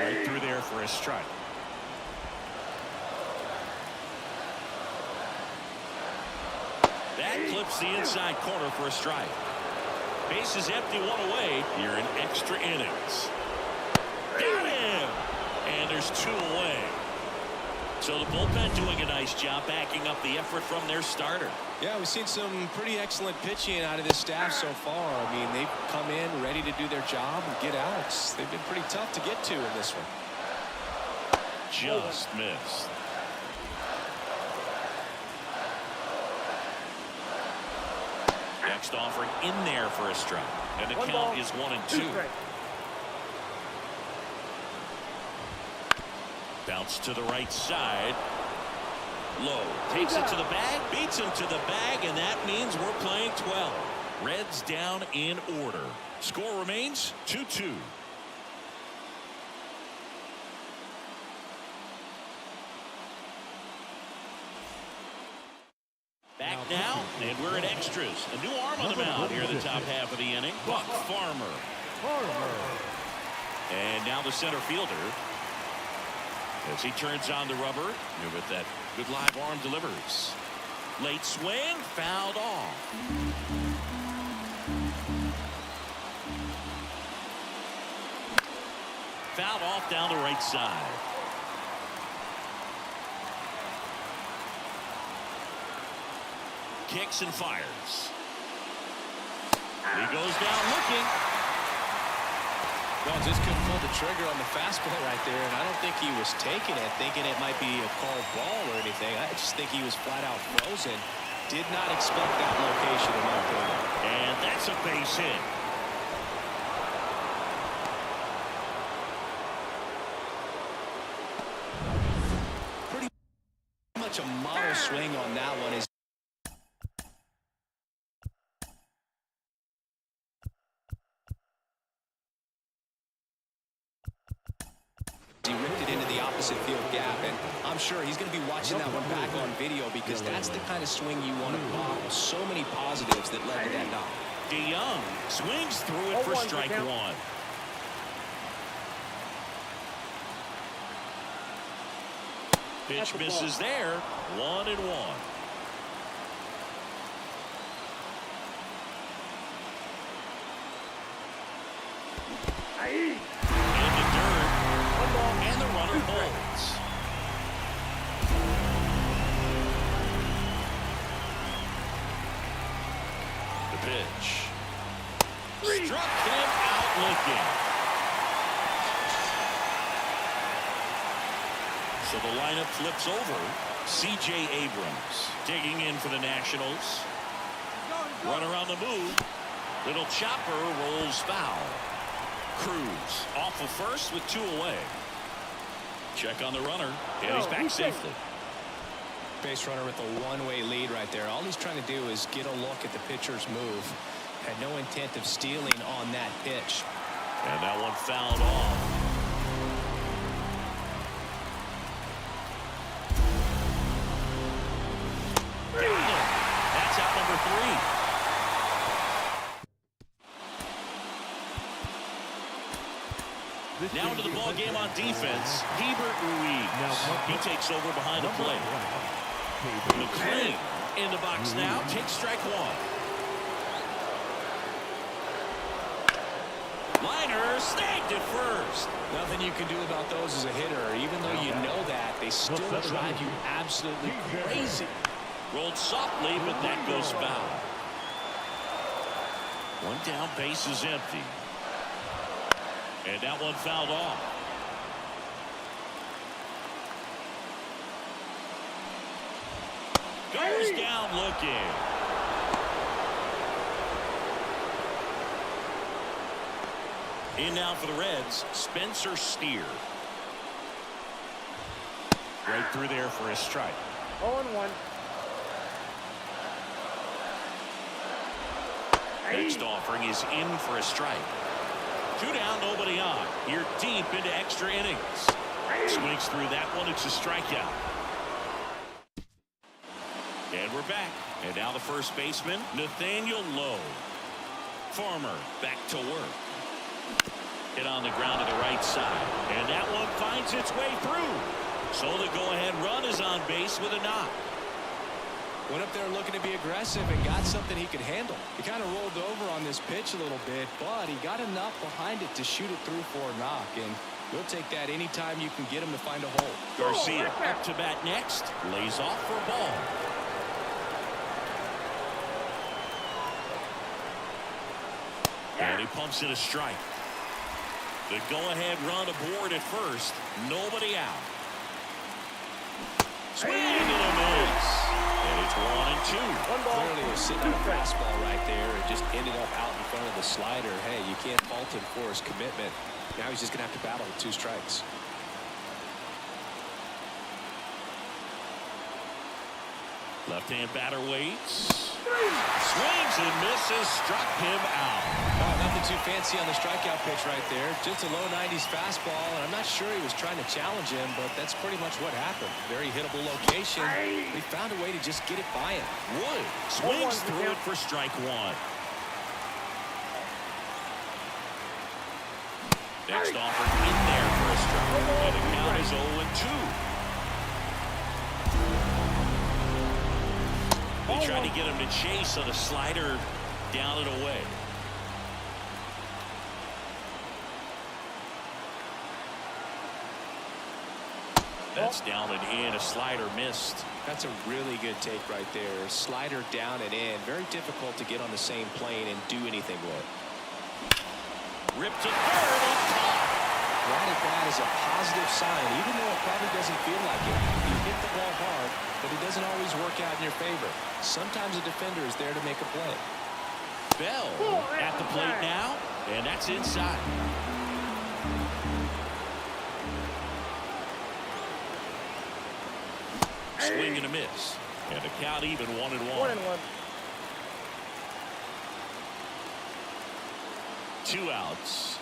Right through there for a strike. That clips the inside corner for a strike. Base is empty, one away. You're in extra innings. Got him! And there's 2 away. So the bullpen doing a nice job backing up the effort from their starter. Yeah, we've seen some pretty excellent pitching out of this staff so far. I mean, they've come in ready to do their job and get outs. They've been pretty tough to get to in this one. Just missed. Next offering in there for a strike. And the count is 1-2. Bounce to the right side. Low takes it to the bag, beats him to the bag, and that means we're playing 12. Reds down in order. Score remains 2-2. Back now, and we're at extras. A new arm on the mound here in the top half of the inning. Buck Farmer. And now the center fielder, as he turns on the rubber, and with that good live arm delivers. Late swing, fouled off. Fouled off down the right side. Kicks and fires. He goes down looking. Well, just couldn't pull the trigger on the fastball right there, and I don't think he was taking it, thinking it might be a called ball or anything. I just think he was flat out frozen. Did not expect that location in my opinion. And that's a base hit. Pretty much a model swing on that one. He ripped it into the opposite field gap, and I'm sure he's going to be watching that one back on video because that's the kind of swing you want to bottle. So many positives that led to that knock. DeYoung swings through it for strike one. Pitch misses there. 1-1. In the dirt. And the runner holds. The pitch. Struck him out looking. So the lineup flips over. C.J. Abrams digging in for the Nationals. Runner on the move. Little chopper rolls foul. Cruz off of first with 2 away. Check on the runner, and he's back safely. Base runner with a one-way lead right there. All he's trying to do is get a look at the pitcher's move. Had no intent of stealing on that pitch. And that one fouled off. That's out number 3. Now into the ball game on defense, Hebert Ruiz. He takes over behind the plate. McLean in the box now, takes strike one. Liner snagged it first. Nothing you can do about those as a hitter. Even though you know that, they still drive you absolutely crazy. Rolled softly, but that goes foul. One down, base is empty. And that one fouled off. Goes down looking. In now for the Reds, Spencer Steer. Right through there for a strike. 0-1. Next offering is in for a strike. 2 down, nobody on. You're deep into extra innings. Swings through that one. It's a strikeout. And we're back. And now the first baseman, Nathaniel Lowe. Farmer back to work. Hit on the ground to the right side. And that one finds its way through. So the go-ahead run is on base with a knock. Went up there looking to be aggressive and got something he could handle. He kind of rolled over on this pitch a little bit, but he got enough behind it to shoot it through for a knock. And you'll take that anytime you can get him to find a hole. Garcia up to bat next. Lays off for a ball. And he pumps in a strike. The go-ahead run aboard at first. Nobody out. Swing and a miss. And it's Clearly was sitting on a fastball right there and just ended up out in front of the slider. Hey, you can't fault him for his commitment. Now he's just going to have to battle with 2 strikes. Left-hand batter waits. Swings and misses. Struck him out. Oh, nothing too fancy on the strikeout pitch right there. Just a low 90s fastball, and I'm not sure he was trying to challenge him, but that's pretty much what happened. Very hittable location. He found a way to just get it by him. Wood swings through it for strike 1. Next offer in there for a strike. And the count is 0-2. They tried to get him to chase on a slider down and away. That's down and in. A slider missed. That's a really good take right there. Slider down and in. Very difficult to get on the same plane and do anything with. Ripped to third and caught. Right at that is a positive sign, even though it probably doesn't feel like it. You hit the ball hard, but it doesn't always work out in your favor. Sometimes a defender is there to make a play. Bell at the plate now, and that's inside. Swing and a miss, and the count even 1-1. 1-1. 2 outs.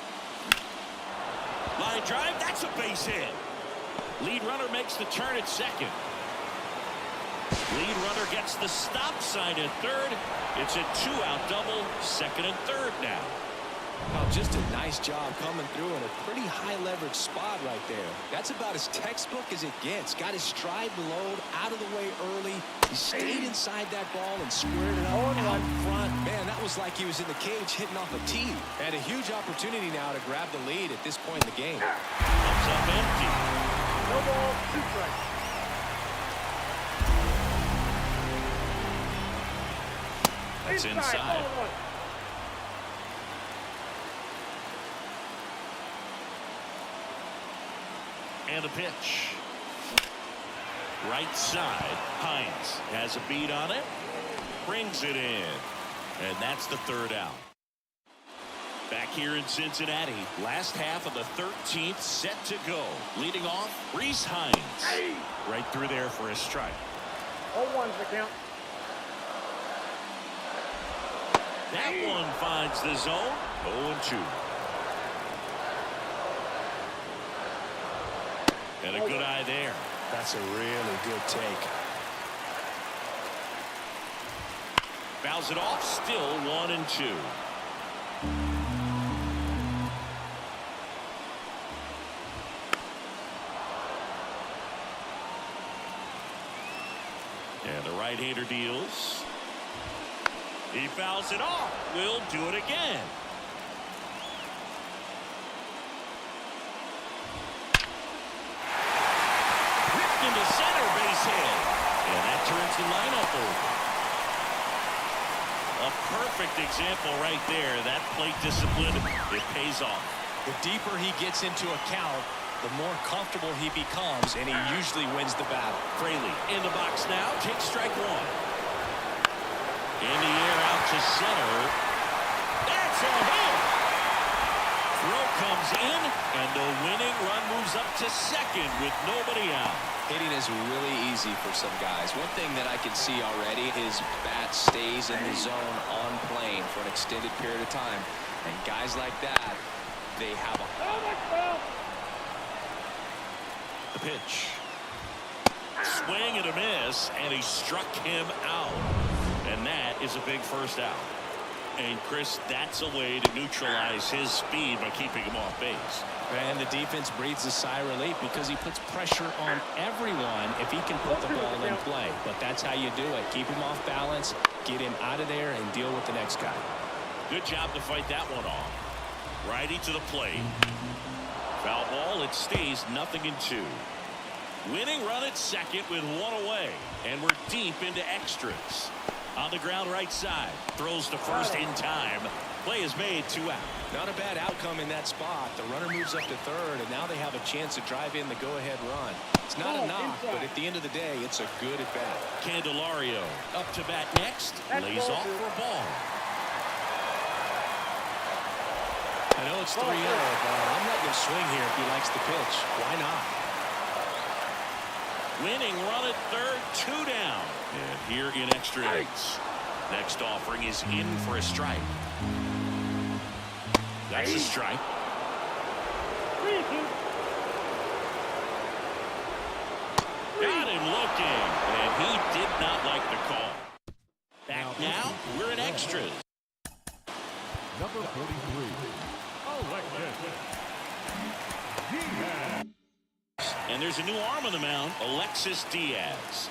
Line drive, that's a base hit. Lead runner makes the turn at second. Lead runner gets the stop sign at third. It's a 2-out double, second and third now. Oh, just a nice job coming through in a pretty high leverage spot right there. That's about as textbook as it gets. Got his stride load out of the way early. He stayed inside that ball and squared it up out front. Man, that was like he was in the cage hitting off a tee. Had a huge opportunity now to grab the lead at this point in the game. Comes up empty. No ball, 2 strikes. That's inside. And a pitch. Right side. Hines has a beat on it. Brings it in. And that's the 3rd out. Back here in Cincinnati. Last half of the 13th set to go. Leading off, Reese Hines. Right through there for a strike. 0-1's the count. That one finds the zone. 0-2. And a good eye there. That's a really good take. Fouls it off. Still 1-2. And the right-hander deals. He fouls it off. Will do it again. Ripped into center, base hit. And that turns the lineup over. A perfect example right there. That plate discipline, it pays off. The deeper he gets into a count, the more comfortable he becomes, and he usually wins the battle. Fraley in the box now. Takes strike 1. In the air out to center. That's a hit. Throw comes in, and the winning run moves up to second with nobody out. Hitting is really easy for some guys. One thing that I can see already, his bat stays in the zone on plane for an extended period of time. And guys like that, they have a... The pitch. Swing and a miss, and he struck him out. And that is a big first out. And, Chris, that's a way to neutralize his speed by keeping him off base. And the defense breathes a sigh of relief because he puts pressure on everyone if he can put the ball in play. But that's how you do it. Keep him off balance, get him out of there, and deal with the next guy. Good job to fight that one off. Righty to the plate. Foul ball. It stays 0-2. Winning run at second with 1 away. And we're deep into extras. On the ground right side. Throws to first in time. Play is made, 2 out. Not a bad outcome in that spot. The runner moves up to third, and now they have a chance to drive in the go-ahead run. It's not a knock, but at the end of the day, it's a good at-bat. Candelario up to bat next. Lays off for a ball. I know it's 3-0, but I'm letting him swing here if he likes the pitch. Why not? Winning run at third, 2 down. And here in extra innings. Next offering is in for a strike. That's a strike. Got him looking, and he did not like the call. Back now, we're in extras. Number 43. Alexis Diaz. And there's a new arm on the mound, Alexis Diaz.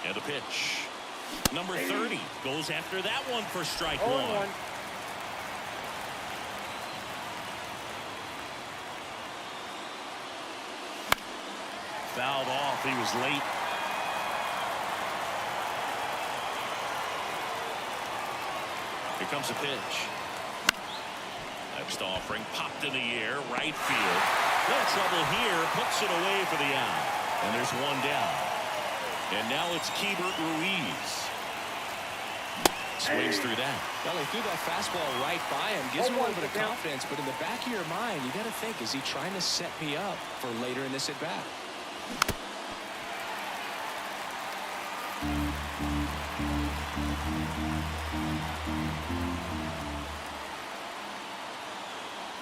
And the pitch. Number 30 goes after that one for strike 1. Fouled off. He was late. Here comes a pitch. Next offering popped in the air, right field. Little trouble here, puts it away for the out. And there's 1 down. And now it's Keibert Ruiz. Swings through that. Well, he threw that fastball right by him. Gives him a little bit of confidence, but in the back of your mind, you got to think, is he trying to set me up for later in this at-bat?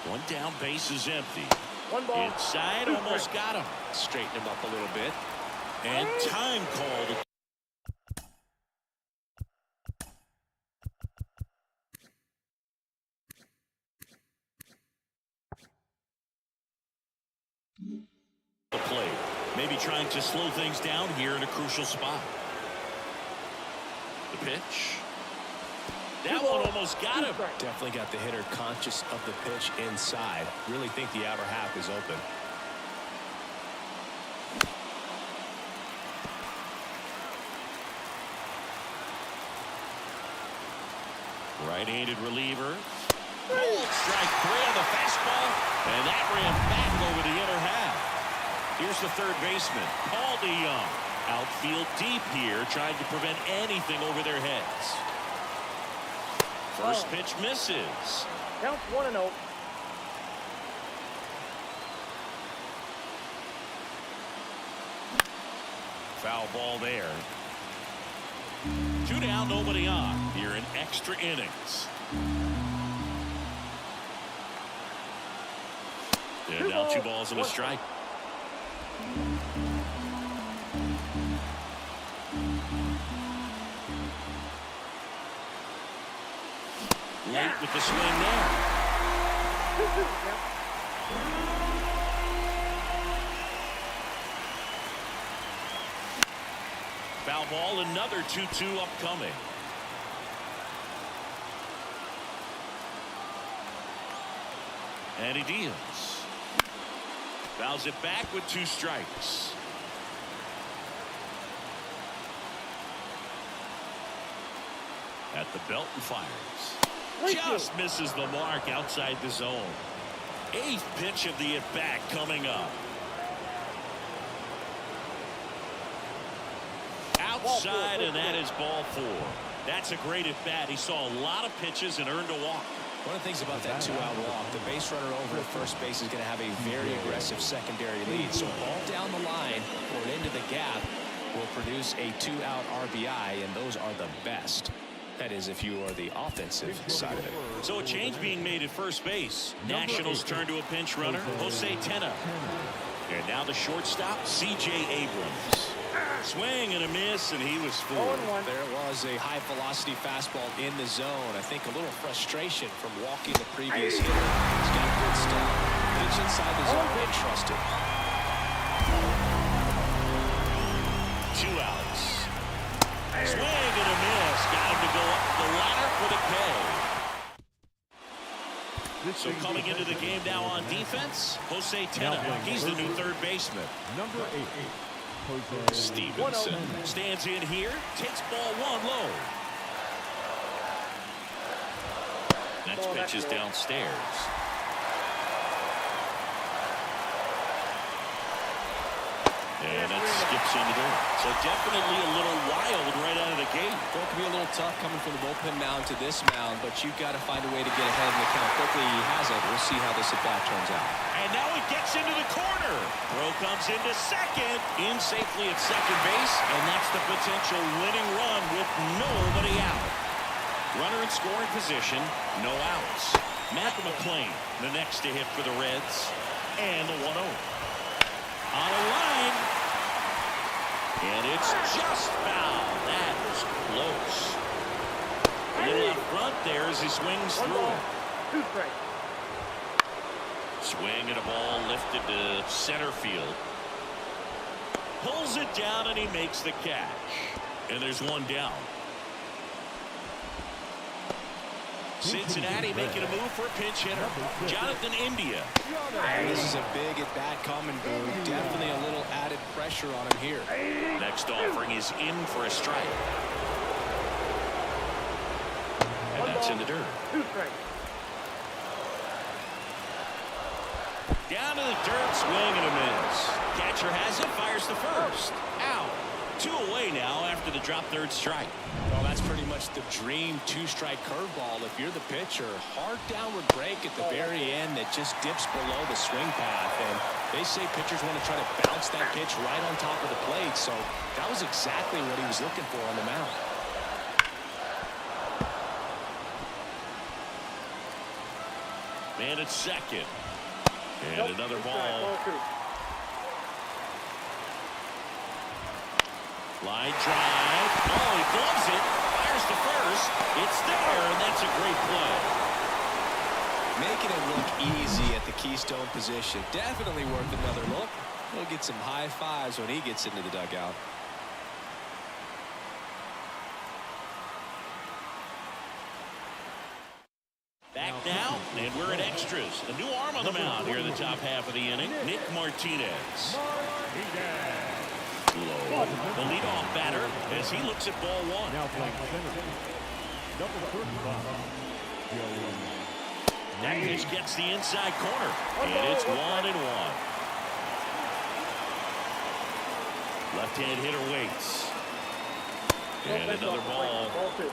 One down, base is empty. 1 ball. Inside, almost got him. Straighten him up a little bit. And time called. The play. Maybe trying to slow things down here in a crucial spot. The pitch. That one almost got him. Definitely got the hitter conscious of the pitch inside. Really think the outer half is open. Right-handed reliever. Cold strike 3 on the fastball. And that ran back over the inner half. Here's the third baseman, Paul DeYoung. Outfield deep here, trying to prevent anything over their heads. First pitch misses. Counts 1-0. Foul ball there. 2 down, nobody on. Here in extra innings. And now 2 balls and a strike. Late with the swing there. Foul ball, another 2-2 upcoming. And he deals. Fouls it back with 2 strikes. At the belt and fires. Just misses the mark outside the zone. 8th pitch of the at-bat coming up. Outside, and that is ball 4. That's a great at-bat. He saw a lot of pitches and earned a walk. One of the things about that 2-out walk, the base runner over at first base is going to have a very aggressive secondary lead. So ball down the line or into the gap will produce a 2-out RBI, and those are the best. That is, if you are the offensive side of it. So a change being made at first base. Nationals turn to a pinch runner, Jose Tena. And now the shortstop, C.J. Abrams. Swing and a miss, and he was fooled. There was a high-velocity fastball in the zone. I think a little frustration from walking the previous hitter. He's got a good step. Pitch inside the zone and trusted. 2 outs. Swing and a miss. Got him to go up the ladder for the K. So coming into the game now on defense, Jose Tena. He's the new third baseman. Number 8. Stevenson stands in here, takes ball one low. Next pitch is downstairs. And that skips into there. So definitely a little wild right out of the gate. Well, it can be a little tough coming from the bullpen mound to this mound, but you've got to find a way to get ahead in the count quickly. He has it. We'll see how this at-bat turns out. And now he gets into the corner. Throw comes into second. In safely at second base. And that's the potential winning run with nobody out. Runner in scoring position. No outs. Matt McClain, the next to hit for the Reds. And the 1-0. On a line. And it's just foul. That was close. A little up front there as he swings through. 2 strikes. Swing and a ball lifted to center field. Pulls it down and he makes the catch. And there's one down. Cincinnati making a move for a pinch hitter. Jonathan India. This is a big at-bat coming, Boone. Definitely a little added pressure on him here. Next offering is in for a strike. And that's in the dirt. 2 strikes. Down to the dirt, swing and a miss. Catcher has it, fires the first. Out. 2 away now after the drop third strike. Well, that's pretty much the dream 2-strike curveball. If you're the pitcher, hard downward break at the very end that just dips below the swing path. And they say pitchers want to try to bounce that pitch right on top of the plate. So that was exactly what he was looking for on the mound. Man at second. And another ball. Line drive. Oh, he gloves it. Fires to first. It's there, and that's a great play. Making it look easy at the keystone position. Definitely worth another look. He'll get some high fives when he gets into the dugout. Back now, and we're at extras. A new arm on the mound here in the top half of the inning. Nick Martinez. Low. The leadoff batter as he looks at ball one. Now playing center. Number 35. That pitch gets the inside corner. And it's 1-1. Left-hand hitter waits. And another ball. Ball 2.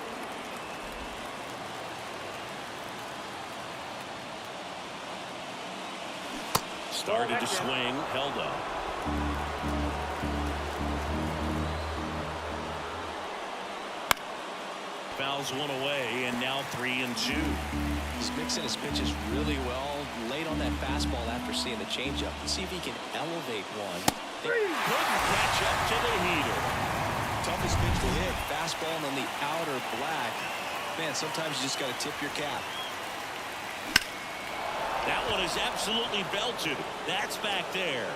Started to swing, held up. Fouls one away, and now 3-2. He's mixing his pitches really well. Late on that fastball after seeing the changeup. Let's see if he can elevate one. Couldn't catch up to the heater. Toughest pitch to hit. Fastball on the outer black. Man, sometimes you just got to tip your cap. That one is absolutely belted. That's back there.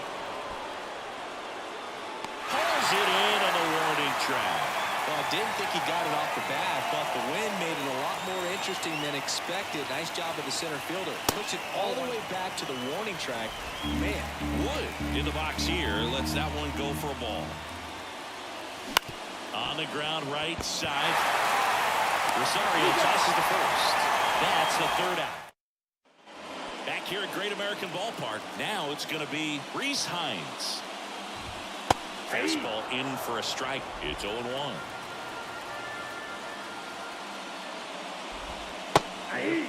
Pulls it in on the warning track. Well, I didn't think he got it off the bat, but the wind made it a lot more interesting than expected. Nice job of the center fielder. Puts it all the way back to the warning track. Man. Wood in the box here. Lets that one go for a ball. On the ground right side. Rosario tosses the first. That's the third out. Back here at Great American Ballpark. Now it's going to be Reese Hines. Fastball in for a strike. It's 0-1.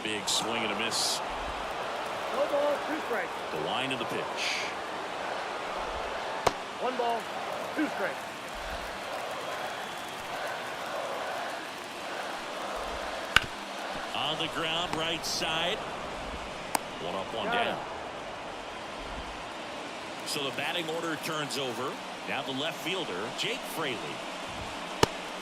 Big swing and a miss. No ball, 2 strikes. The line of the pitch. 1 ball, 2 strikes. On the ground right side. 1 up, 1 down. So the batting order turns over. Now the left fielder, Jake Fraley.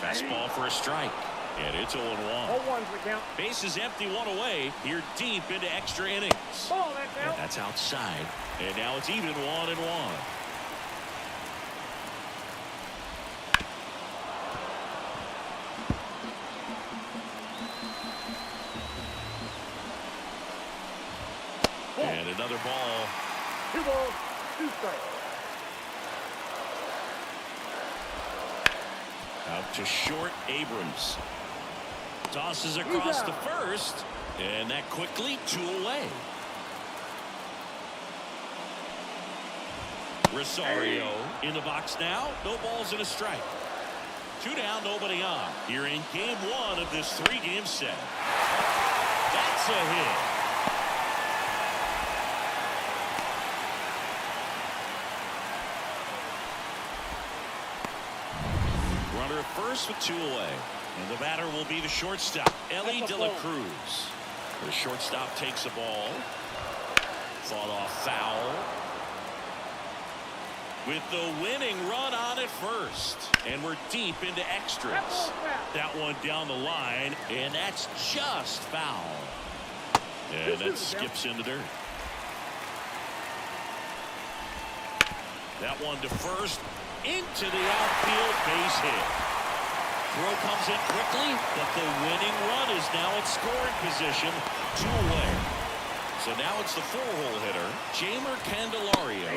Fastball for a strike. And it's 0-1. 0-1's the count. Base is empty, 1 away. Here deep into extra innings. Ball, that's out. And that's outside. And now it's even 1-1. And another ball. 2 balls, 2 strikes. Out to short, Abrams. Tosses across to first. And that quickly, 2 away. Rosario in the box now. No balls and a strike. 2 down, nobody on. Here in game 1 of this 3-game set. That's a hit. Runner at first with 2 away. And the batter will be the shortstop, Ellie De La Cruz. The shortstop takes a ball. Fought off foul. With the winning run on at first. And we're deep into extras. That one down the line, and that's just foul. And that skips into dirt. That one to first, into the outfield, base hit. Throw comes in quickly, but the winning run is now at scoring position, 2 away. So now it's the 4-hole hitter, Jamer Candelario.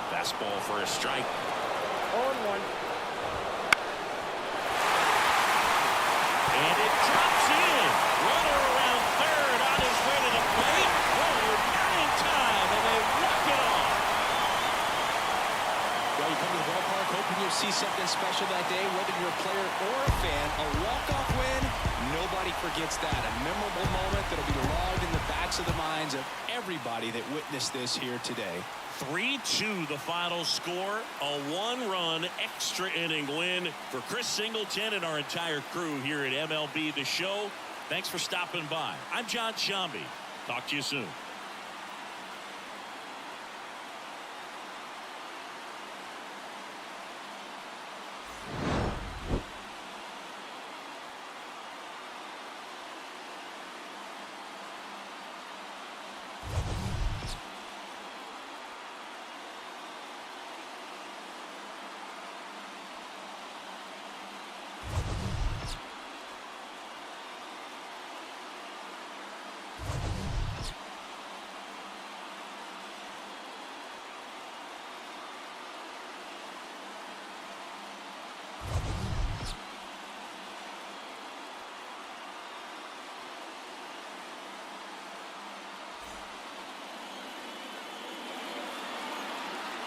Fastball for a strike. 0-1. And it drops in. Runner around third on his way to the plate. Runner not in time, and they walk it off. Well, you come to the ballpark hoping you'll see something special that day, whether you're a player or a fan. A walk-off win, nobody forgets that. A memorable moment that'll be logged in the backs of the minds of everybody that witnessed this here today. 3-2 the final score. A 1-run extra inning win for Chris Singleton and our entire crew here at MLB The Show. Thanks for stopping by. I'm John Shambi. Talk to you soon.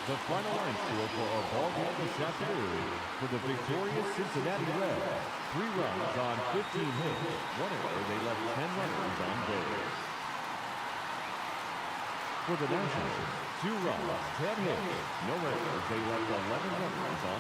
The final line score for our ball game this afternoon for the victorious Cincinnati Reds. 3 runs on 15 hits. 1 error, they left 10 runners on base. For the Nationals, 2 runs, 10 hits. No errors, they left 11 runners on